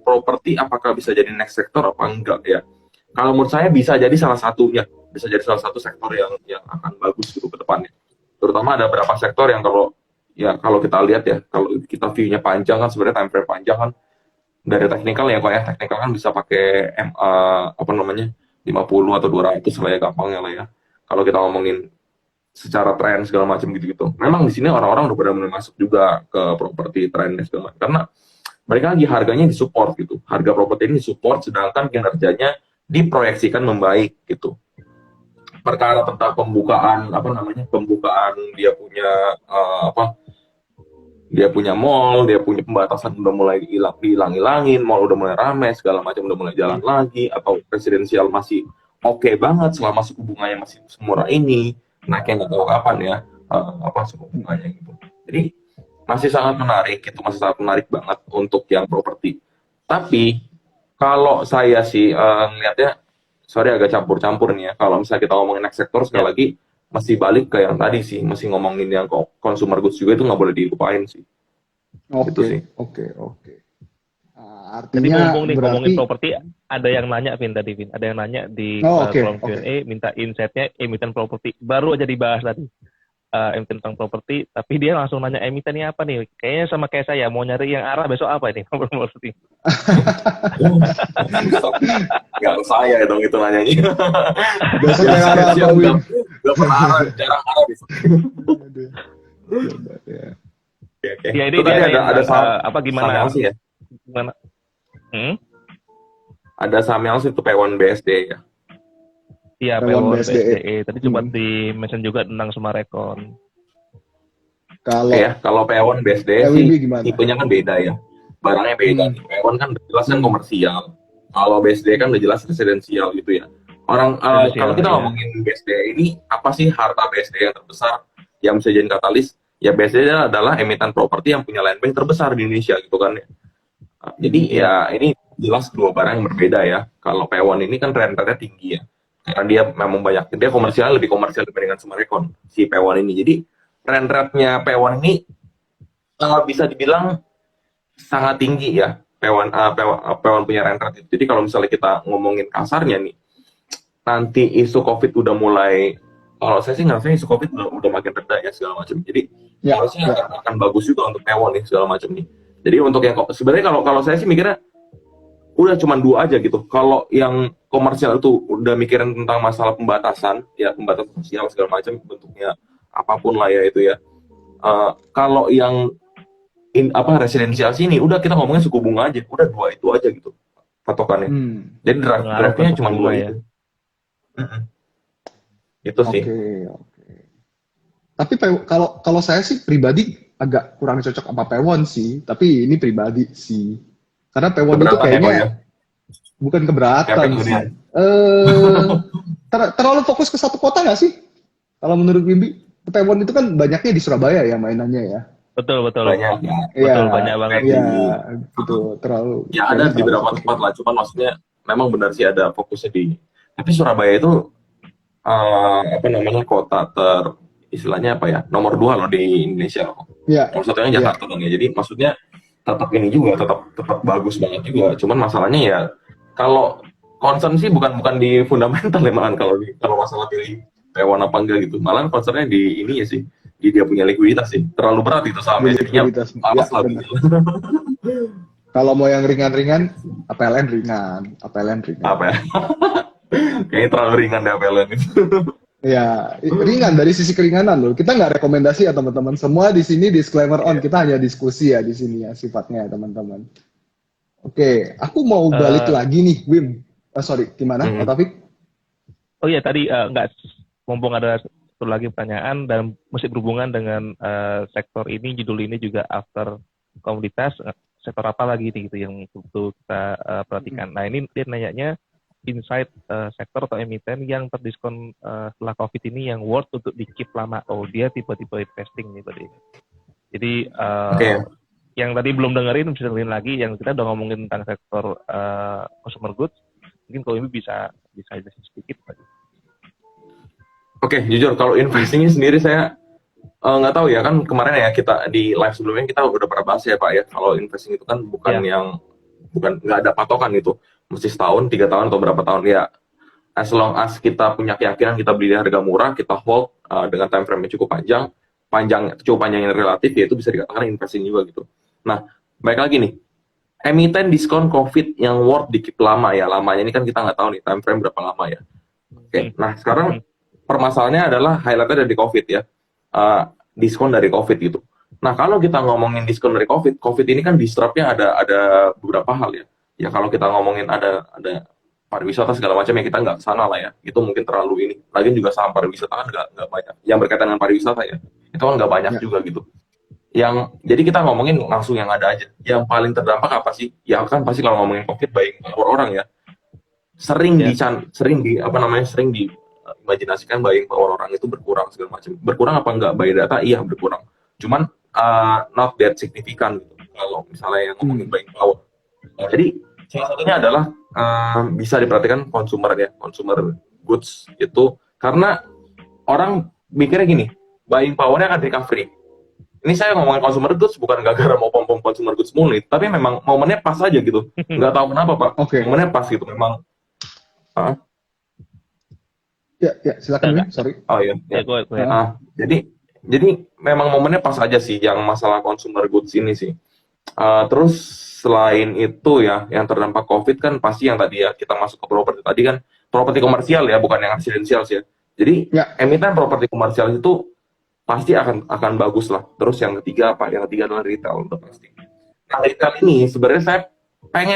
properti apakah bisa jadi next sector apa enggak ya? Kalau menurut saya bisa jadi salah satunya, bisa jadi salah satu sektor yang akan bagus gitu ke depannya. Terutama ada beberapa sektor yang kalau kita lihat ya, kalau kita view-nya panjang kan sebenarnya time frame panjang kan, dari teknikal ya kok ya, teknikal kan bisa pakai apa namanya 50 atau 200 lah ya, gampangnya lah ya. Kalau kita ngomongin secara tren segala macam gitu-gitu. Memang di sini orang-orang udah benar-benar masuk juga ke properti trennya segala macam. Karena mereka lagi harganya disupport gitu. Harga properti ini disupport sedangkan kinerjanya diproyeksikan membaik gitu. Perkara tentang pembukaan dia punya dia punya mall, dia punya pembatasan udah mulai hilang-hilangin, mall udah mulai ramai, segala macam udah mulai jalan lagi, atau residensial masih oke banget selama suku bunganya masih semurah ini, naiknya nggak tahu kapan ya, suku bunganya gitu. Jadi masih sangat menarik, itu masih sangat menarik banget untuk yang properti. Tapi kalau saya sih ngelihatnya, sorry agak campur-campur nih ya, kalau misalnya kita ngomongin next sector sekali lagi, masih balik ke yang tadi sih, masih ngomongin yang consumer goods juga itu nggak boleh dilupain sih. Itu sih. Oke. Jadi Artinya ngomongin properti, ada yang nanya Vin tadi, Vin. Ada yang nanya di kolom Q&A, minta insight-nya emiten properti. Baru aja dibahas tadi, emiten tentang properti, tapi dia langsung nanya emiten ini apa nih? Kayaknya sama kayak saya, mau nyari yang arah besok apa ini? Properti. Nggak saya dong itu nanyanya. besok yang arah apa, Win? Nggak pernah arah, jarang arah besok. Oke. Ya, ini itu tadi ada apa gimana? Sih ya? Gimana? Ada Samuel itu P1 BSD ya. Iya, P1 BSD. Tadi coba di-mention juga tentang Sumarekon. Kalau P1 BSD sih tipenya kan beda ya. Barangnya beda nih. P1 kan jelas kan komersial. Kalau BSD kan udah jelas residensial gitu ya. Kalau kita ngomongin BSD ini, apa sih harta BSD yang terbesar yang bisa jadi katalis? Ya BSD adalah emiten properti yang punya land bank terbesar di Indonesia gitu kan ya. Jadi ya ini jelas dua barang yang berbeda ya. Kalau P1 ini kan rentanya tinggi ya. Karena dia memang dia lebih komersial dibandingkan Sumarekon si P1 ini. Jadi rate-nya P1 ini bisa dibilang sangat tinggi ya. P1 punya rate itu. Jadi kalau misalnya kita ngomongin kasarnya nih, nanti isu COVID udah mulai, kalau saya sih ngerasa isu COVID udah makin reda ya segala macam. Jadi harusnya akan bagus juga untuk P1 nih segala macam nih. Jadi untuk yang sebenarnya kalau saya sih mikirnya udah cuma dua aja gitu. Kalau yang komersial itu udah mikirin tentang masalah pembatasan sosial segala macam, bentuknya apapun lah ya itu ya. Kalau yang residensial sini udah kita ngomongin suku bunga aja, udah dua itu aja gitu patokannya. Jadi draftnya cuma dua ya. Itu sih. Oke. Tapi kalau saya sih pribadi agak kurang cocok sama P1 sih, tapi ini pribadi sih. Karena P1 itu kayaknya bukan keberatan sih. Terlalu fokus ke satu kota nggak sih? Kalau menurut Wimbi, P1 itu kan banyaknya di Surabaya ya mainannya ya. Betul. Banyak. Banyak banget. Iya, gitu. Terlalu. Ya ada di beberapa tempat lah, cuman maksudnya memang benar sih ada fokusnya di. Tapi Surabaya itu kota istilahnya apa ya, nomor 2 loh di Indonesia. Iya. Nomor satunya Jakarta dong ya. Jadi maksudnya tetap ini juga tetap bagus banget juga. Cuman masalahnya ya kalau concern sih bukan di fundamental ya, malahan kalau masalah pilih P1 apa enggak gitu. Malahan concernnya di ini ya sih, di dia punya likuiditas sih. Terlalu berat itu sahamnya, jadinya awas lah gitu. Kalau mau yang ringan-ringan, APLN ringan. Apa ya? Kayaknya terlalu ringan deh APLN itu. Ya, ringan dari sisi keringanan loh. Kita nggak rekomendasi ya teman-teman. Semua di sini disclaimer on. Kita hanya diskusi ya di sini ya sifatnya ya teman-teman. Oke, aku mau balik lagi nih, Wim. Sorry, gimana, Pak Taufik? Oh iya, tadi mumpung ada satu lagi pertanyaan dan masih berhubungan dengan sektor ini, judul ini juga after komoditas, sektor apa lagi gitu yang perlu kita perhatikan. Nah ini dia nanyanya insight sektor atau emiten yang terdiskon setelah COVID ini yang worth untuk di-keep lama. Oh, dia tipe-tipe investing nih tadi. Jadi yang tadi belum dengerin bisa dengerin lagi, yang kita udah ngomongin tentang sektor consumer goods, Mungkin kalau ini bisa jelasin sedikit Pak. Oke, jujur kalau investingnya sendiri saya nggak tahu ya, kan kemarin ya kita di live sebelumnya kita udah pernah bahas ya Pak ya, kalau investing itu kan bukan nggak ada patokan gitu, mesti setahun, 3 tahun atau berapa tahun ya. As long as kita punya keyakinan kita beli di harga murah, kita hold dengan time frame yang cukup cukup panjang yang relatif, ya itu bisa dikatakan investing juga gitu. Nah, baik lagi nih, emiten diskon COVID yang worth dikit lama ya, lamanya ini kan kita nggak tahu nih time frame berapa lama ya. Oke, nah sekarang permasalahannya adalah highlightnya dari COVID ya, diskon dari COVID gitu. Nah kalau kita ngomongin diskon dari COVID ini kan disruptnya ada beberapa hal ya. Ya kalau kita ngomongin ada pariwisata segala macam ya, kita nggak sana lah ya. Itu mungkin terlalu ini. Lagian juga saham pariwisata kan nggak banyak. Yang berkaitan dengan pariwisata ya, itu kan nggak banyak juga gitu. Jadi kita ngomongin langsung yang ada aja. Yang paling terdampak apa sih? Ya kan pasti kalau ngomongin COVID baik orang ya. Sering diimajinasikan buying power orang itu berkurang segala macam. Berkurang apa enggak? By data iya berkurang. Cuman not that significant gitu. Kalau misalnya yang ngomongin buying power. Nah, jadi salah satunya adalah bisa diperhatikan consumer goods itu, karena orang mikirnya gini, buying power-nya akan recovery. Ini saya ngomongin consumer goods bukan gara-gara mau pom-pom consumer goods mulu, tapi memang momennya pas aja gitu. Nggak tahu kenapa Pak. Momennya pas gitu memang. Ya, silakan Win, sorry. Oh iya. Jadi memang momennya pas aja sih yang masalah consumer goods ini sih. Terus selain itu ya, yang terdampak COVID kan pasti yang tadi ya, kita masuk ke properti tadi kan, properti komersial ya, bukan yang residensial sih ya. Jadi emiten properti komersial itu pasti akan bagus lah. Terus yang ketiga apa? Yang ketiga adalah retail, udah pasti. Nah, retail ini sebenarnya saya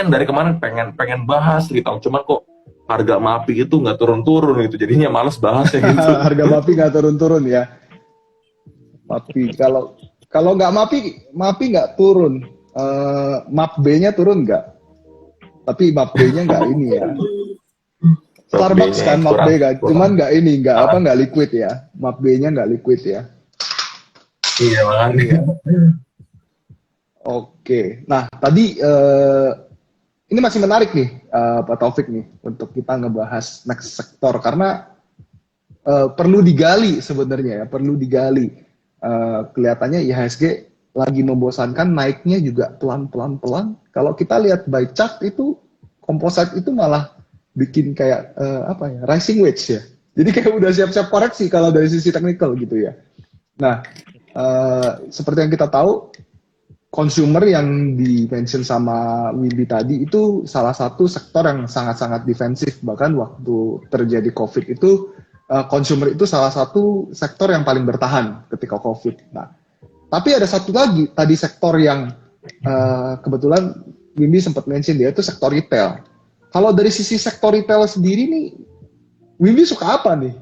dari kemarin pengen bahas retail, cuman kok harga MAPI itu nggak turun-turun gitu, jadinya males bahas ya gitu. Harga MAPI nggak turun-turun ya. MAPI kalau nggak MAPI nggak turun. MAP B-nya turun nggak? Tapi MAP B-nya nggak ini ya. Starbucks kan MAP B kan, cuman nggak liquid ya. MAP B-nya nggak liquid ya. Iya makanya. Oke, nah tadi ini masih menarik nih Pak Taufik nih untuk kita ngebahas next sektor, karena perlu digali sebenarnya ya, kelihatannya IHSG lagi membosankan, naiknya juga pelan. Kalau kita lihat by chart itu composite itu malah bikin kayak rising wedge ya. Jadi kayak udah siap-siap koreksi kalau dari sisi teknikal gitu ya. Nah, seperti yang kita tahu, consumer yang di-mention sama Wimby tadi itu salah satu sektor yang sangat-sangat defensif. Bahkan waktu terjadi COVID itu, consumer itu salah satu sektor yang paling bertahan ketika COVID. Nah, tapi ada satu lagi tadi sektor yang kebetulan Wimby sempat mention, dia itu sektor retail. Kalau dari sisi sektor retail sendiri nih, Wimby suka apa nih?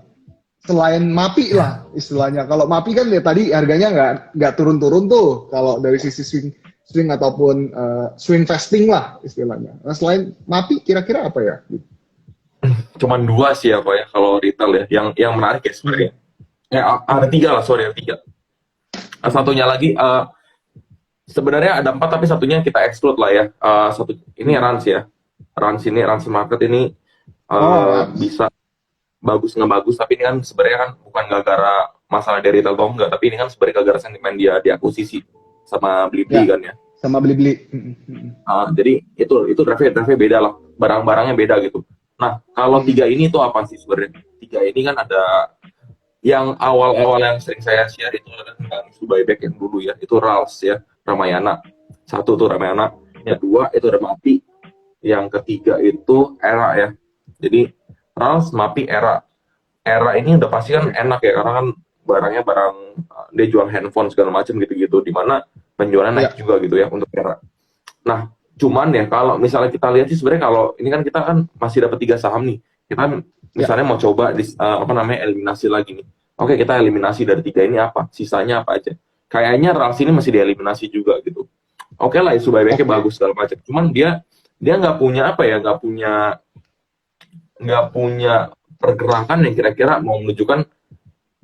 Selain MAPI lah istilahnya. Kalau MAPI kan ya tadi harganya nggak turun-turun tuh. Kalau dari sisi swing ataupun swing vesting lah istilahnya. Nah selain MAPI kira-kira apa ya? Cuman 2 sih ya Pak ya kalau retail ya. Yang menarik ya sebenarnya. Ada 3 lah, sorry, ada 3. Satunya lagi sebenarnya ada 4 tapi satunya kita exclude lah ya. Ini Rans ya. Rans market ini bisa bagus nggak bagus, tapi ini kan sebenarnya kan bukan gara-gara masalah dari retail atau enggak, tapi ini kan sebenarnya gara-gara sentimen dia diakuisisi sama Blibli kan ya. Sama Blibli. Jadi itu drive-nya beda lah, barang-barangnya beda gitu. Nah kalau 3 ini tuh apa sih sebenarnya? 3 ini kan ada yang awal-awal yang sering saya share itu adalah isu buyback yang dulu ya, itu Rals ya, Ramayana. 1 tuh Ramayana, yang 2 itu ada MAPI, yang ketiga itu Era ya. Jadi Rals, MAPI, Era ini udah pasti kan enak ya, karena kan barangnya dia jual handphone segala macam gitu-gitu, dimana penjualan naik juga gitu ya untuk Era. Nah cuman ya kalau misalnya kita lihat sih sebenarnya, kalau ini kan kita kan masih dapat 3 saham nih, kita misalnya mau coba eliminasi lagi nih. Oke, kita eliminasi dari 3 ini apa, sisanya apa aja. Kayaknya Rals ini masih dieliminasi juga gitu. Oke lah, isu buybacknya bagus segala macam, cuman dia nggak punya nggak punya pergerakan yang kira-kira mau menunjukkan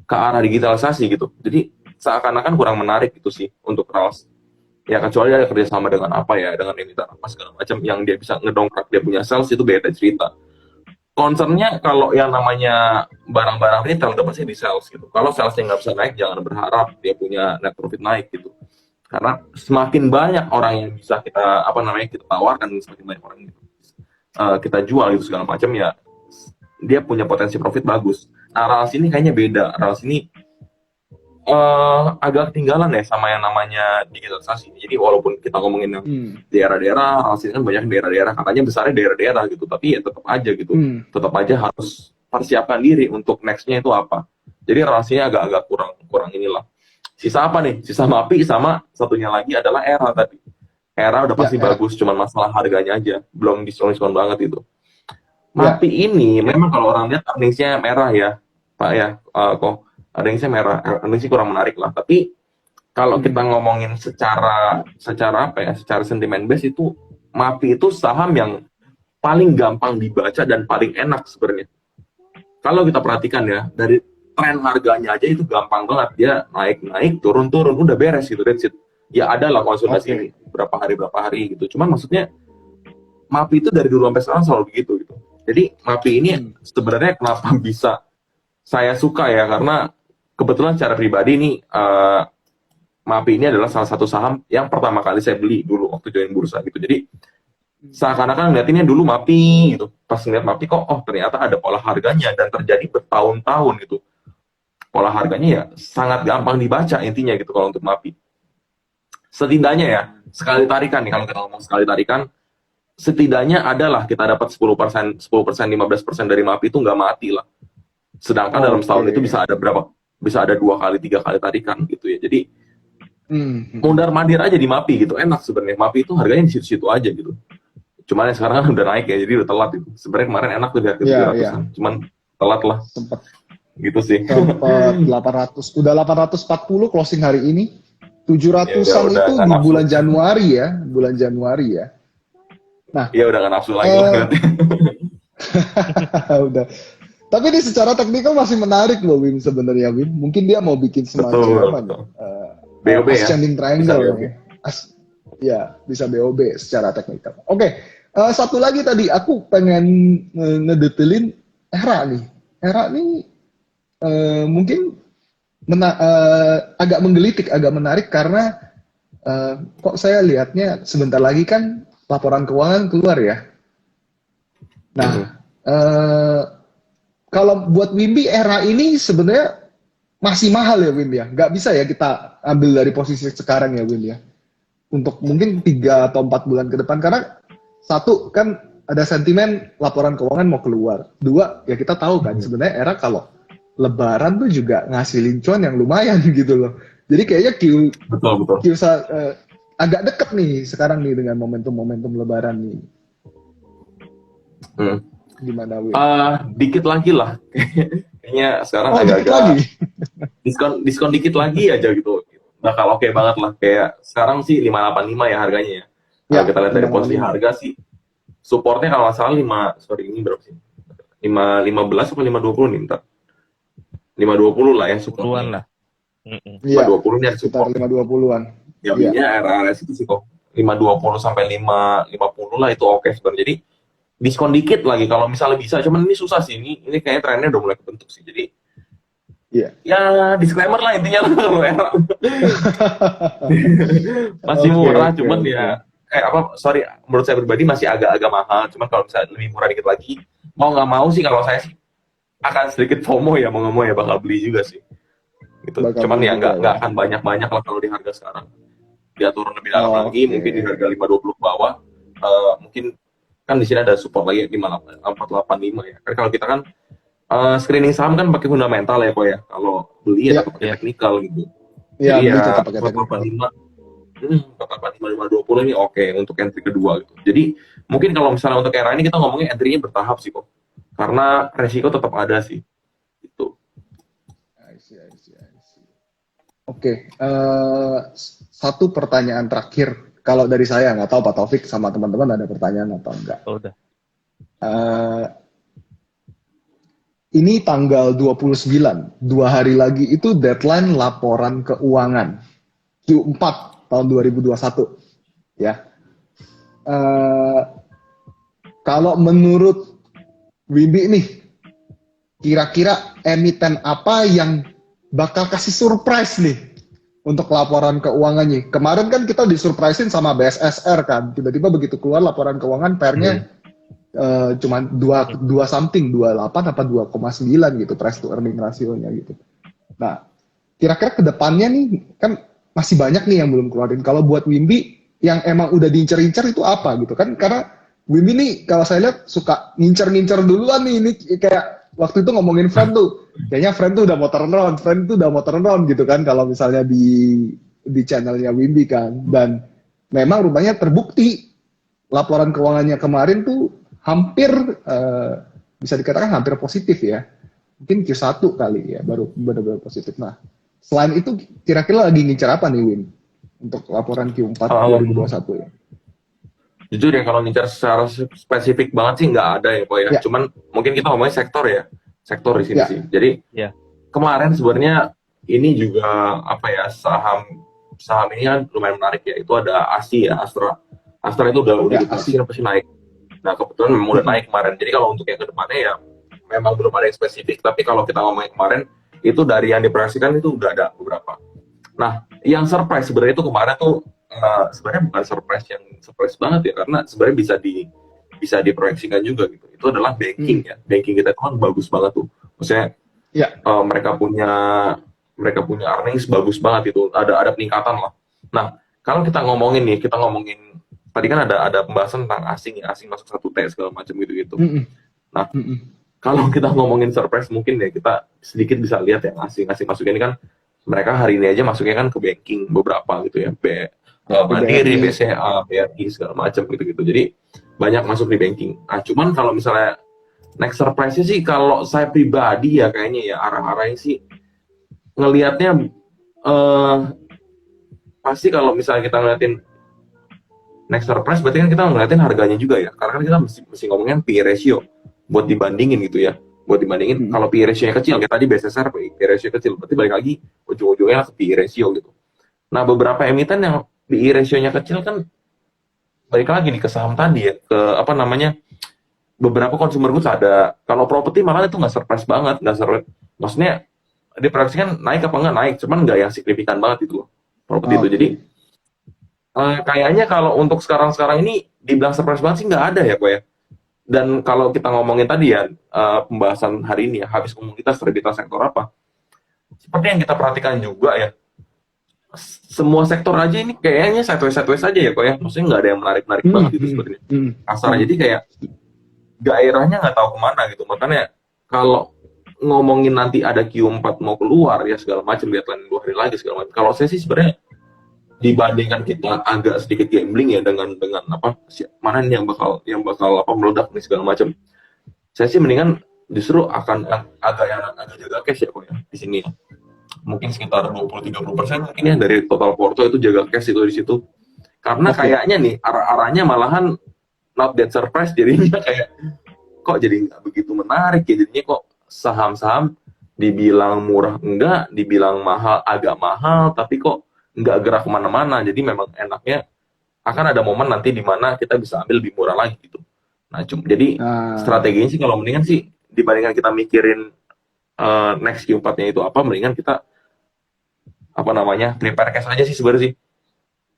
ke arah digitalisasi gitu. Jadi seakan-akan kurang menarik gitu sih untuk Rals. Ya kecuali ada kerjasama dengan dengan emiten apa segala macam yang dia bisa ngedongkrak dia punya sales, itu beda cerita. concernnya kalau yang namanya barang-barang retail itu pasti di sales gitu. Kalau salesnya nggak bisa naik, jangan berharap dia punya net profit naik gitu. Karena semakin banyak orang yang bisa kita tawarkan, semakin banyak orang yang kita jual itu segala macam ya, dia punya potensi profit bagus. Nah, Rals ini kayaknya beda. Rals ini agak ketinggalan ya sama yang namanya digitalisasi. Jadi walaupun kita ngomongin yang daerah-daerah, Rals ini kan banyak daerah-daerah, katanya besarnya daerah-daerah gitu, tapi ya tetap aja gitu, tetap aja harus persiapkan diri untuk nextnya itu apa. Jadi Rals ini agak-agak kurang inilah. Sisa apa nih? Sisa MAPI sama satunya lagi adalah Era tadi. Era udah pasti bagus, cuman masalah harganya aja, belum diskon banget itu. MAPI ini memang kalau orang lihat earnings-nya merah ya, Pak ya, kok earnings-nya merah, earnings-nya kurang menarik lah. Tapi kalau kita ngomongin secara sentimen base itu, MAPI itu saham yang paling gampang dibaca dan paling enak sebenarnya. Kalau kita perhatikan ya, dari tren harganya aja itu gampang banget, dia naik turun udah beres gitu, that's it. Ya ada lah konsolidasi berapa hari gitu. Cuman maksudnya MAPI itu dari dulu sampai sekarang selalu begitu gitu. Jadi MAPI ini sebenarnya kenapa bisa saya suka ya, karena kebetulan secara pribadi nih MAPI ini adalah salah satu saham yang pertama kali saya beli dulu waktu join bursa gitu. Jadi seakan-akan ngeliatinnya dulu MAPI gitu. Pas ngeliat MAPI kok ternyata ada pola harganya dan terjadi bertahun-tahun gitu. Pola harganya ya sangat gampang dibaca intinya gitu kalau untuk MAPI. Setidaknya ya, sekali tarikan nih, kalau kita ngomong sekali tarikan, setidaknya adalah kita dapat 10%, 15% dari MAPI itu nggak mati lah. Sedangkan dalam setahun itu bisa ada 2 kali, 3 kali tarikan gitu ya. Jadi mundar-mandir aja di MAPI gitu, enak sebenarnya. MAPI itu harganya di situ-situ aja gitu. Cuman ya sekarang kan udah naik ya, jadi udah telat gitu. Sebenarnya kemarin enak tuh di harga 300-an, cuman telat lah. Sempet gitu sih. 800, udah 840 closing hari ini. 700-an itu di bulan Januari ya. Nah, iya udah nggak nafsu lagi. udah. Tapi ini secara teknikal masih menarik loh Wim sebenarnya Wim. Mungkin dia mau bikin semacam BOB ya. Ascending triangle ya. Bisa BOB secara teknikal. Oke. Satu lagi tadi aku pengen ngedetailin Era nih. Era nih mungkin agak menggelitik, agak menarik karena kok saya lihatnya sebentar lagi kan laporan keuangan keluar ya. Nah, kalau buat Wimby Era ini sebenarnya masih mahal ya Wim ya. Nggak bisa ya kita ambil dari posisi sekarang ya Wim ya. Untuk mungkin 3 atau 4 bulan ke depan. Karena satu kan ada sentimen laporan keuangan mau keluar. 2 ya kita tahu kan sebenarnya Era kalau Lebaran tuh juga ngasilin cuan yang lumayan gitu loh. Jadi kayaknya Q agak deket nih sekarang nih dengan momentum Lebaran nih. Gimana Wim? Dikit lagi lah. Kayaknya sekarang agak-agak diskon dikit lagi aja gitu. Bakal oke banget lah. Kayak sekarang sih 585 ya harganya ya. Kalau kita lihat dari posisi harga sih, supportnya kalau nggak salah ini berapa sih? 515 atau 520 nih ntar. 520 lah ya supportnya. lah. 520 nya sekitar 520-an. Ya belinya RRS itu sih kok 520 sampai 550 lah itu oke sebenarnya. Jadi diskon dikit lagi kalau misalnya bisa, cuman ini susah sih, ini kayaknya trennya udah mulai kebentuk sih. Jadi ya disclaimer lah intinya kalau Era masih murah, cuman ya menurut saya pribadi masih agak-agak mahal. Cuman kalau misalnya lebih murah dikit lagi, mau nggak mau sih kalau saya sih akan sedikit FOMO ya, mau nggak mau ya bakal beli juga sih gitu. Cuman ya nggak akan banyak lah kalau di harga sekarang. Dia turun lebih dalam lagi, mungkin di harga 520 ke bawah, mungkin kan di sini ada support lagi 485 ya. Karena kalau kita kan screening saham kan pakai fundamental ya kok ya. Kalau beli ya pakai teknikal gitu. Jadi ya 485 520 ini oke untuk entry kedua gitu. Jadi mungkin kalau misalnya untuk era ini kita ngomongnya entry-nya bertahap sih kok. Karena resiko tetap ada sih. Gitu. I see. Oke, satu pertanyaan terakhir. Kalau dari saya, nggak tahu Pak Taufik sama teman-teman ada pertanyaan atau enggak. Udah. Ini tanggal 29, 2 hari lagi itu deadline laporan keuangan. Q4 tahun 2021. Ya. Kalau menurut Wimbi nih, kira-kira emiten apa yang bakal kasih surprise nih untuk laporan keuangannya? Kemarin kan kita disurprisein sama BSSR kan, tiba-tiba begitu keluar laporan keuangan pernya cuma 2 something, 28 apa 2,9 gitu price to earning rasionya gitu. Nah, kira-kira kedepannya nih kan masih banyak nih yang belum keluarin. Kalau buat Wimbi yang emang udah diincer-incer itu apa gitu kan? Karena Wimbi nih kalau saya lihat suka ngincer-ngincer duluan nih. Ini kayak waktu itu ngomongin Friend tuh. Kayaknya Friend tuh udah mau turn around gitu kan kalau misalnya di channelnya Wimbi kan. Dan memang rupanya terbukti laporan keuangannya kemarin tuh hampir bisa dikatakan hampir positif ya. Mungkin Q1 kali ya baru benar-benar positif. Nah, selain itu kira-kira lagi ngincer apa nih Win untuk laporan Q4 2021 ya? Jujur ya kalau ngincer secara spesifik banget sih nggak ada ya Pak ya. Cuman mungkin kita ngomongin sektor ya. Sektor di sini sih. Jadi kemarin sebenarnya ini juga apa ya, saham ini kan lumayan menarik ya. Itu ada ASI ya, Astra itu udah diprediksi pasti naik. Nah kebetulan memang udah naik kemarin. Jadi kalau untuk yang kedepannya ya memang belum ada yang spesifik. Tapi kalau kita ngomongin kemarin itu dari yang diproyeksikan itu udah ada beberapa. Nah yang surprise sebenarnya itu kemarin tuh sebenarnya bukan surprise banget ya, karena sebenarnya bisa diproyeksikan juga gitu. Itu adalah banking ya. Banking kita itu kan bagus banget tuh. Maksudnya mereka punya earnings bagus banget itu. Ada peningkatan lah. Nah kalau kita ngomongin tadi kan ada pembahasan tentang asing masuk 1T segala macam gitu-gitu. Nah, kalau kita ngomongin surprise mungkin ya kita sedikit bisa lihat yang asing masuk ini kan mereka hari ini aja masuknya kan ke banking beberapa gitu ya. Mandiri, BCA, BRI segala macam gitu-gitu. Jadi banyak masuk di banking. Nah, cuman kalau misalnya next surprise-nya sih kalau saya pribadi ya kayaknya ya arah-arahnya sih ngelihatnya pasti kalau misalnya kita ngeliatin next surprise berarti kan kita ngeliatin harganya juga ya, karena kan kita mesti ngomongin PE ratio buat dibandingin gitu ya, kalau PE ratio-nya kecil kayak tadi BSSR PE ratio kecil, berarti balik lagi ujung-ujungnya ke PE ratio gitu. Nah beberapa emiten yang PE ratio-nya kecil kan balik lagi nih ke saham tadi ya, ke apa namanya, beberapa consumer goods ada. Kalau properti malah itu nggak surprise banget, maksudnya diproyeksikan naik apa nggak naik, cuman nggak yang signifikan banget itu properti itu. Jadi kayaknya kalau untuk sekarang ini dibilang surprise banget sih nggak ada ya Pak ya. Dan kalau kita ngomongin tadi ya pembahasan hari ini ya, habis komunitas terbitan sektor apa, seperti yang kita perhatikan juga ya, semua sektor aja ini kayaknya sideways aja ya Pak ya. Maksudnya nggak ada yang menarik banget gitu sebenarnya. Kasar, jadi kayak gairahnya nggak tahu kemana gitu. Makanya kalau ngomongin nanti ada Q4 mau keluar ya segala macam, lihat lain 2 hari lagi segala macam. Kalau saya sih sebenarnya dibandingkan kita agak sedikit gambling ya dengan apa mana nih yang bakal apa meledak nih segala macam. Saya sih mendingan justru akan agak jaga cash ya Pak ya di sini. Mungkin sekitar 20-30% mungkin ya dari total porto itu jaga cash itu di situ. Karena kayaknya nih arahnya malahan not that surprise, jadinya kayak kok jadi nggak begitu menarik ya, jadinya kok saham-saham dibilang murah enggak, dibilang mahal agak mahal, tapi kok nggak gerak kemana-mana. Jadi memang enaknya akan ada momen nanti di mana kita bisa ambil lebih murah lagi gitu. Nah, jadi strateginya sih kalau mendingan sih dibandingkan kita mikirin next Q4-nya itu apa, mendingan kita apa namanya prepare cash aja sih sebenarnya sih.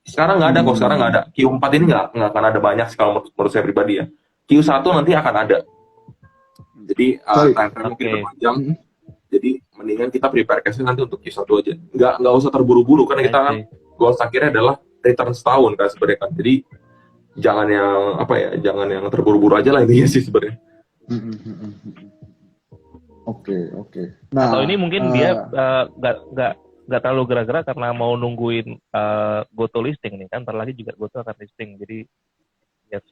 Sekarang nggak ada kok, sekarang nggak ada. Q4 ini nggak akan ada banyak sih kalau menurut saya pribadi ya. Q1 nanti akan ada. Jadi time frame mungkin berpanjang. Jadi mendingan kita prepare cash nanti untuk Q1 aja. Nggak usah terburu-buru karena kita kan goals akhirnya adalah return setahun kan sebenarnya kan. Jadi jangan yang terburu-buru aja lah intinya sih sebenarnya. Oke. Nah, atau ini mungkin dia nggak terlalu gerak-gerak karena mau nungguin Goto listing nih kan, ntar lagi juga Goto akan listing, jadi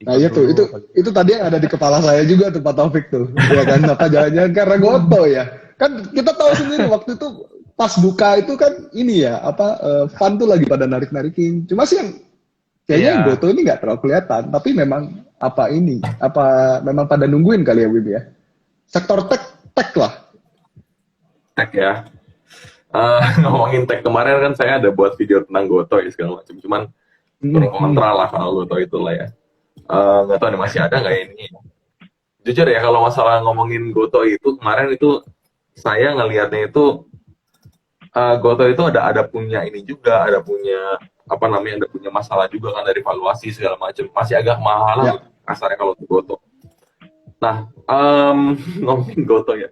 nah iya tuh, itu tadi yang ada di kepala saya juga tuh Pak Taufik tuh, ya kan, apa jangan-jangan karena Goto ya, kan kita tahu sendiri waktu itu pas buka itu kan ini ya, fund tuh lagi pada narik-narikin, cuma sih yang kayaknya Goto ini nggak terlalu kelihatan, tapi memang memang pada nungguin kali ya Wim ya, sektor tech lah. Tech ya. Ngomongin tech kemarin kan saya ada buat video tentang Goto ya segala macam, cuman pro kontra lah kalau Goto itu lah ya. Nggak tahu nih masih ada nggak ini. jujur ya kalau masalah ngomongin Goto itu kemarin itu saya ngelihatnya itu Goto itu ada punya ini juga, ada punya apa namanya, ada punya masalah juga kan dari valuasi segala macam. Masih agak mahal lah kasarnya kalau untuk Goto. Nah, ngomongin Goto ya,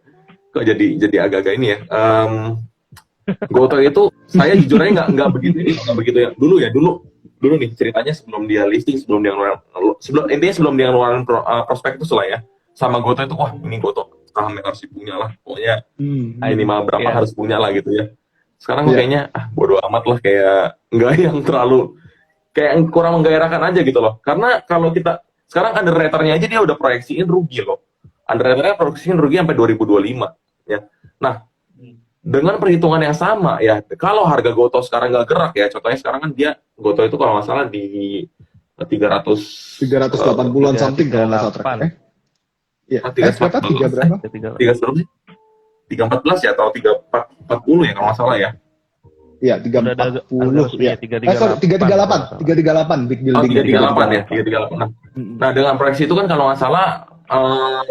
kok jadi agak-agak ini ya. Goto itu saya jujurnya nggak begitu ya. Dulu nih ceritanya sebelum dia listing, sebelum dia ngeluarin prospektus lah ya. Sama Goto itu, wah ini Goto saham yang harus dipunya lah. Pokoknya minimal berapa harus punya lah gitu ya. Sekarang kayaknya bodo amat lah, kayak nggak yang terlalu kayak kurang menggairahkan aja gitu loh. Karena kalau kita sekarang underwriter-nya aja dia udah proyeksiin rugi loh. Underwriter-nya proyeksiin rugi sampai 2025 ya. Nah, dengan perhitungan yang sama ya, kalau harga Goto sekarang nggak gerak ya, contohnya sekarang kan dia Goto itu kalau nggak salah di 380-an something kalau nggak salah track. Iya. Berapa? 3 berapa? 314 ya atau 340 ya kalau nggak salah ya. Iya, 340 ya. 338 big building. 338 ya, 338. Nah, dengan proyeksi itu kan kalau nggak salah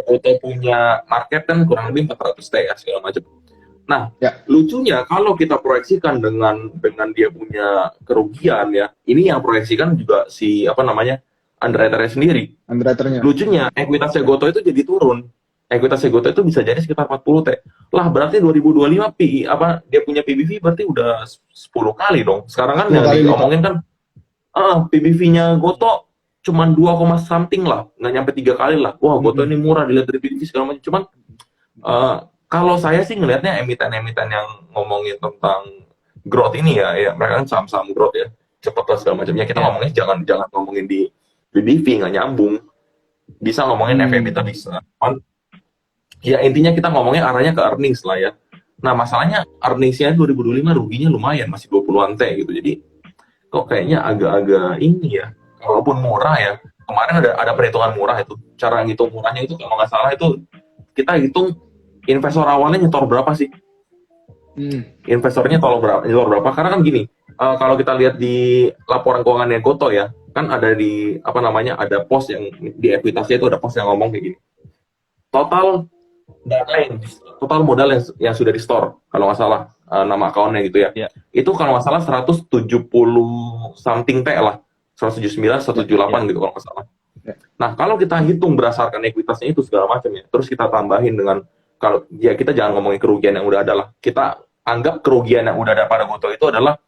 Goto punya market kan kurang lebih 400 T ya segala macam. Nah, lucunya kalau kita proyeksikan dengan dia punya kerugian ya, ini yang proyeksikan juga si apa namanya underwriter-nya sendiri. Underwriter-nya. Lucunya ekuitasnya Goto itu jadi turun. Ekuitasnya Goto itu bisa jadi sekitar 40 T. Lah berarti 2025 PI apa dia punya PBV berarti udah 10 kali dong. Sekarang kan yang diomongin kan PBV-nya Goto cuman 2, something lah, nggak nyampe 3 kali lah. Wah, Goto ini murah dilihat dari PBV segala macam. Cuman kalau saya sih ngelihatnya emiten-emiten yang ngomongin tentang growth ini ya mereka kan saham-saham growth ya, cepet lah segala macamnya. Kita ngomongnya jangan ngomongin di PBV, nggak nyambung. Bisa ngomongin FM itu bisa. Ya intinya kita ngomongnya arahnya ke earnings lah ya. Nah masalahnya earningsnya 2025 ruginya lumayan, masih 20-an T gitu. Jadi kok kayaknya agak-agak ini ya. Walaupun murah ya, kemarin ada perhitungan murah itu. Cara ngitung murahnya itu kalau nggak salah itu kita hitung investor awalnya nyetor berapa sih? Investornya nyetor berapa? Karena kan gini, kalau kita lihat di laporan keuangannya Goto ya, kan ada di apa namanya ada pos yang di ekuitasnya itu ada pos yang ngomong kayak gini. Total modal yang sudah di store kalau nggak salah nama akunnya gitu ya. Itu kalau nggak salah 170 something T lah, 179, 178 gitu kalau nggak salah. Nah kalau kita hitung berdasarkan ekuitasnya itu segala macam ya, terus kita tambahin dengan kalau ya kita jangan ngomongin kerugian yang udah ada lah, kita anggap kerugian yang udah ada pada Goto itu adalah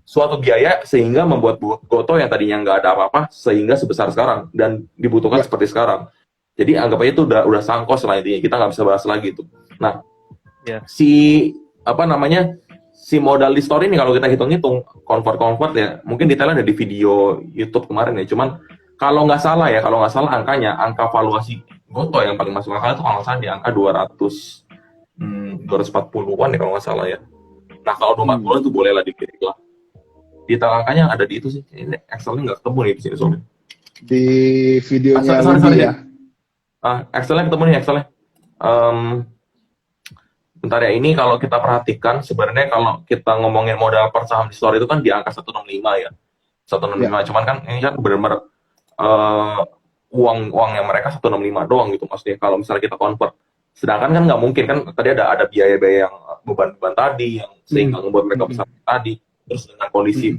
suatu biaya sehingga membuat Goto yang tadinya nggak ada apa-apa sehingga sebesar sekarang dan dibutuhkan seperti sekarang. Jadi anggap aja itu udah sangkos lah intinya, kita nggak bisa bahas lagi itu. Nah, si modal di store ini kalau kita hitung-hitung convert ya, mungkin detailnya ada di video YouTube kemarin ya. Cuman kalau nggak salah angka valuasi Goto yang paling masuk akal itu kalau nggak salah di angka 240-an ya kalau nggak salah ya. Nah kalau 240 itu boleh lah diklik lah. Detail angkanya ada di itu sih. Ini Excelnya nggak ketemu nih di sini soalnya. Di videonya ya. Excelnya ketemu nih Excelnya. Bentar ya, ini kalau kita perhatikan sebenarnya kalau kita ngomongin modal per saham di store itu kan di angka 165 ya. 165, cuman kan ini kan benar-benar uang yang mereka 165 doang gitu maksudnya kalau misalnya kita convert. Sedangkan kan nggak mungkin kan tadi ada biaya-biaya yang beban-beban tadi yang sehingga membuat mereka besar tadi. Terus dengan kondisi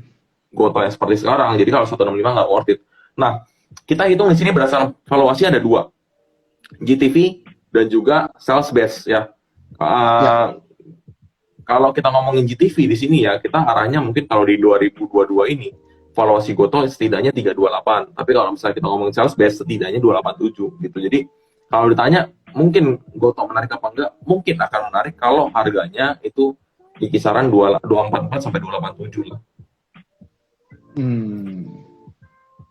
Goto yang seperti sekarang, jadi kalau 165 nggak worth it. Nah, kita hitung di sini berdasarkan valuasi ada 2, GTV dan juga sales base ya. Kalau kita ngomongin GTV di sini ya, kita arahnya mungkin kalau di 2022 ini valuasi Goto setidaknya 328. Tapi kalau misalnya kita ngomongin sales base setidaknya 287 gitu. Jadi kalau ditanya mungkin Goto menarik apa enggak, mungkin akan menarik kalau harganya itu di kisaran 244 sampai 287 lah.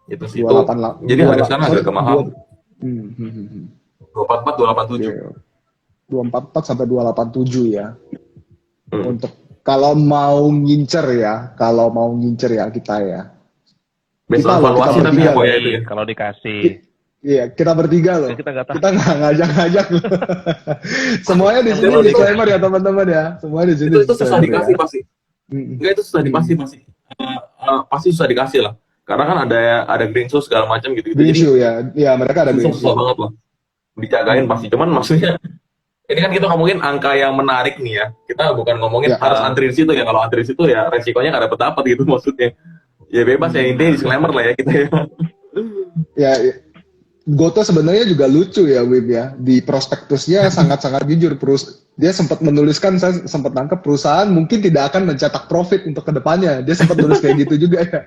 Itu sih itu. Jadi harga sekarang agak mahal. 244 287. 244 sampai 287 ya. Untuk kalau mau ngincer ya kita ya. Besok evaluasi tapi ya itu ya. Kalau dikasih. Iya, kita bertiga loh. Kita nggak ngajak-ngajak. Semuanya di sini disclaimer ya teman-teman ya. Semua di sini. Itu susah dikasih pasti. Enggak, itu susah dikasih pasti. Pasti susah dikasih lah. Karena kan ada green shoe segala macam gitu. Green shoe ya. Iya, mereka ada green shoe. Susah banget lah. dijagain pasti. Cuman maksudnya ini kan kita ngomongin angka yang menarik nih ya. Kita bukan ngomongin Ya, harus antri di situ ya. Kalau antri di situ ya resikonya nggak dapet gitu maksudnya. Ya bebas ya, intinya disclaimer lah ya kita ya. ya, Goto sebenarnya juga lucu ya, Wim ya. Di prospektusnya sangat-sangat jujur. Dia sempat menuliskan, saya sempat tangkap, perusahaan mungkin tidak akan mencetak profit untuk kedepannya. Dia sempat nulis kayak gitu juga ya.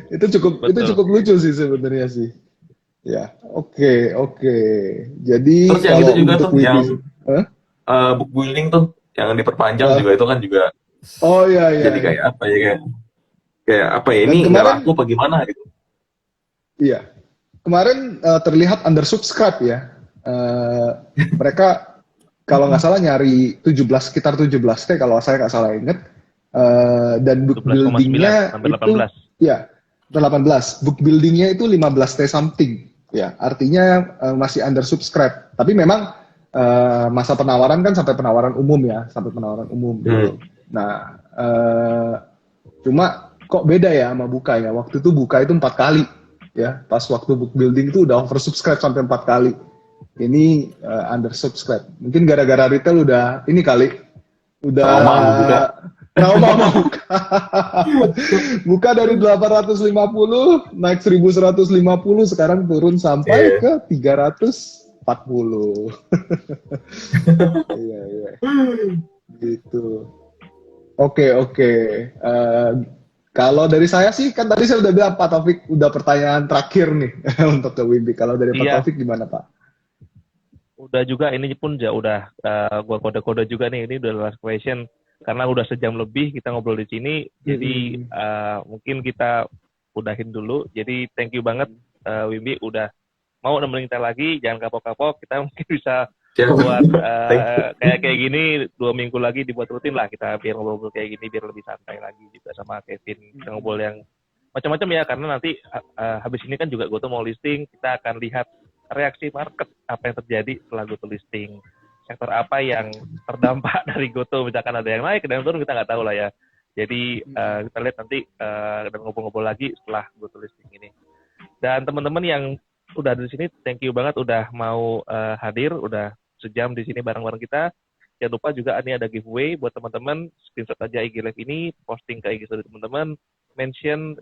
Itu Betul. cukup lucu sih sebenarnya sih. Ya, oke. Jadi Terus yang kalau itu juga untuk tuh, Wim, yang book building tuh, yang diperpanjang juga itu kan juga oh iya. jadi kayak apa ya, kayak apa ya, Dan ini nggak kemarin, laku apa gimana gitu. iya, kemarin terlihat undersubscribe ya. Mereka kalau nggak salah nyari sekitar 17T kalau saya nggak salah inget. Dan book 17,9 buildingnya sampai itu 18. ya 18. Book buildingnya itu 15T something. Ya, artinya masih undersubscribe. Tapi memang masa penawaran kan sampai penawaran umum ya, sampai penawaran umum. Gitu. Nah, cuma kok beda ya sama Buka ya. Waktu itu Buka itu 4 kali ya. Pas waktu book building itu udah oversubscribe sampai 4 kali. Ini undersubscribe. Mungkin gara-gara retail udah ini kali udah Trauma sama Buka. trauma sama Buka. Buka dari 850 naik 1150, sekarang turun sampai ke 340. Iya. Gitu. Oke. Kalau dari saya sih, kan tadi saya udah bilang Pak Taufik udah pertanyaan terakhir nih untuk ke Wimbi. Kalau dari Pak Iya. Taufik gimana Pak? Udah juga, ini pun ya udah gua kode-kode juga nih, ini udah last question karena udah sejam lebih kita ngobrol di sini. Jadi mungkin kita udahin dulu. Jadi thank you banget Wimbi udah mau nemenin kita lagi, jangan kapok-kapok, kita mungkin bisa buat kayak gini 2 minggu lagi dibuat rutin lah, kita biar ngobrol kayak gini biar lebih santai lagi juga sama Kevin, kita ngobrol yang macam-macam ya, karena nanti habis ini kan juga gue tuh mau listing, kita akan lihat reaksi market apa yang terjadi setelah GoTo listing, sektor apa yang terdampak dari GoTo, misalkan ada yang naik, ada yang turun, kita nggak tahu lah ya. Jadi kita lihat nanti dan ngobrol-ngobrol lagi setelah GoTo listing ini. Dan teman-teman yang udah ada di sini, thank you banget udah mau hadir, udah sejam di sini bareng-bareng kita. Jangan lupa juga ini ada giveaway buat teman-teman, screenshot aja IG Live ini, posting ke IG story teman-teman, mention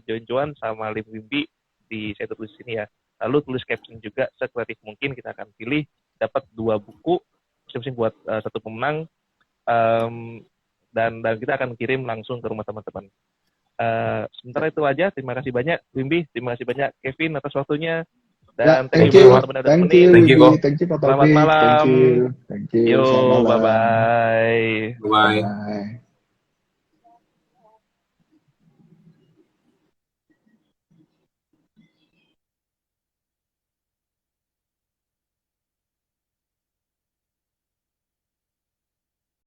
@joinjuan sama link Wimbi di saya tulis sini ya. Lalu tulis caption juga sekreatif mungkin, kita akan pilih dapat 2 buku masing-masing buat 1 pemenang, dan kita akan kirim langsung ke rumah teman-teman. Sementara itu aja, terima kasih banyak Wimbi, terima kasih banyak Kevin atas waktunya, dan Thank you Pak teman-teman. Thank you Pak Taufik. Selamat malam. Thank you. Yo, Selamat malam. bye-bye. Bye. Bye.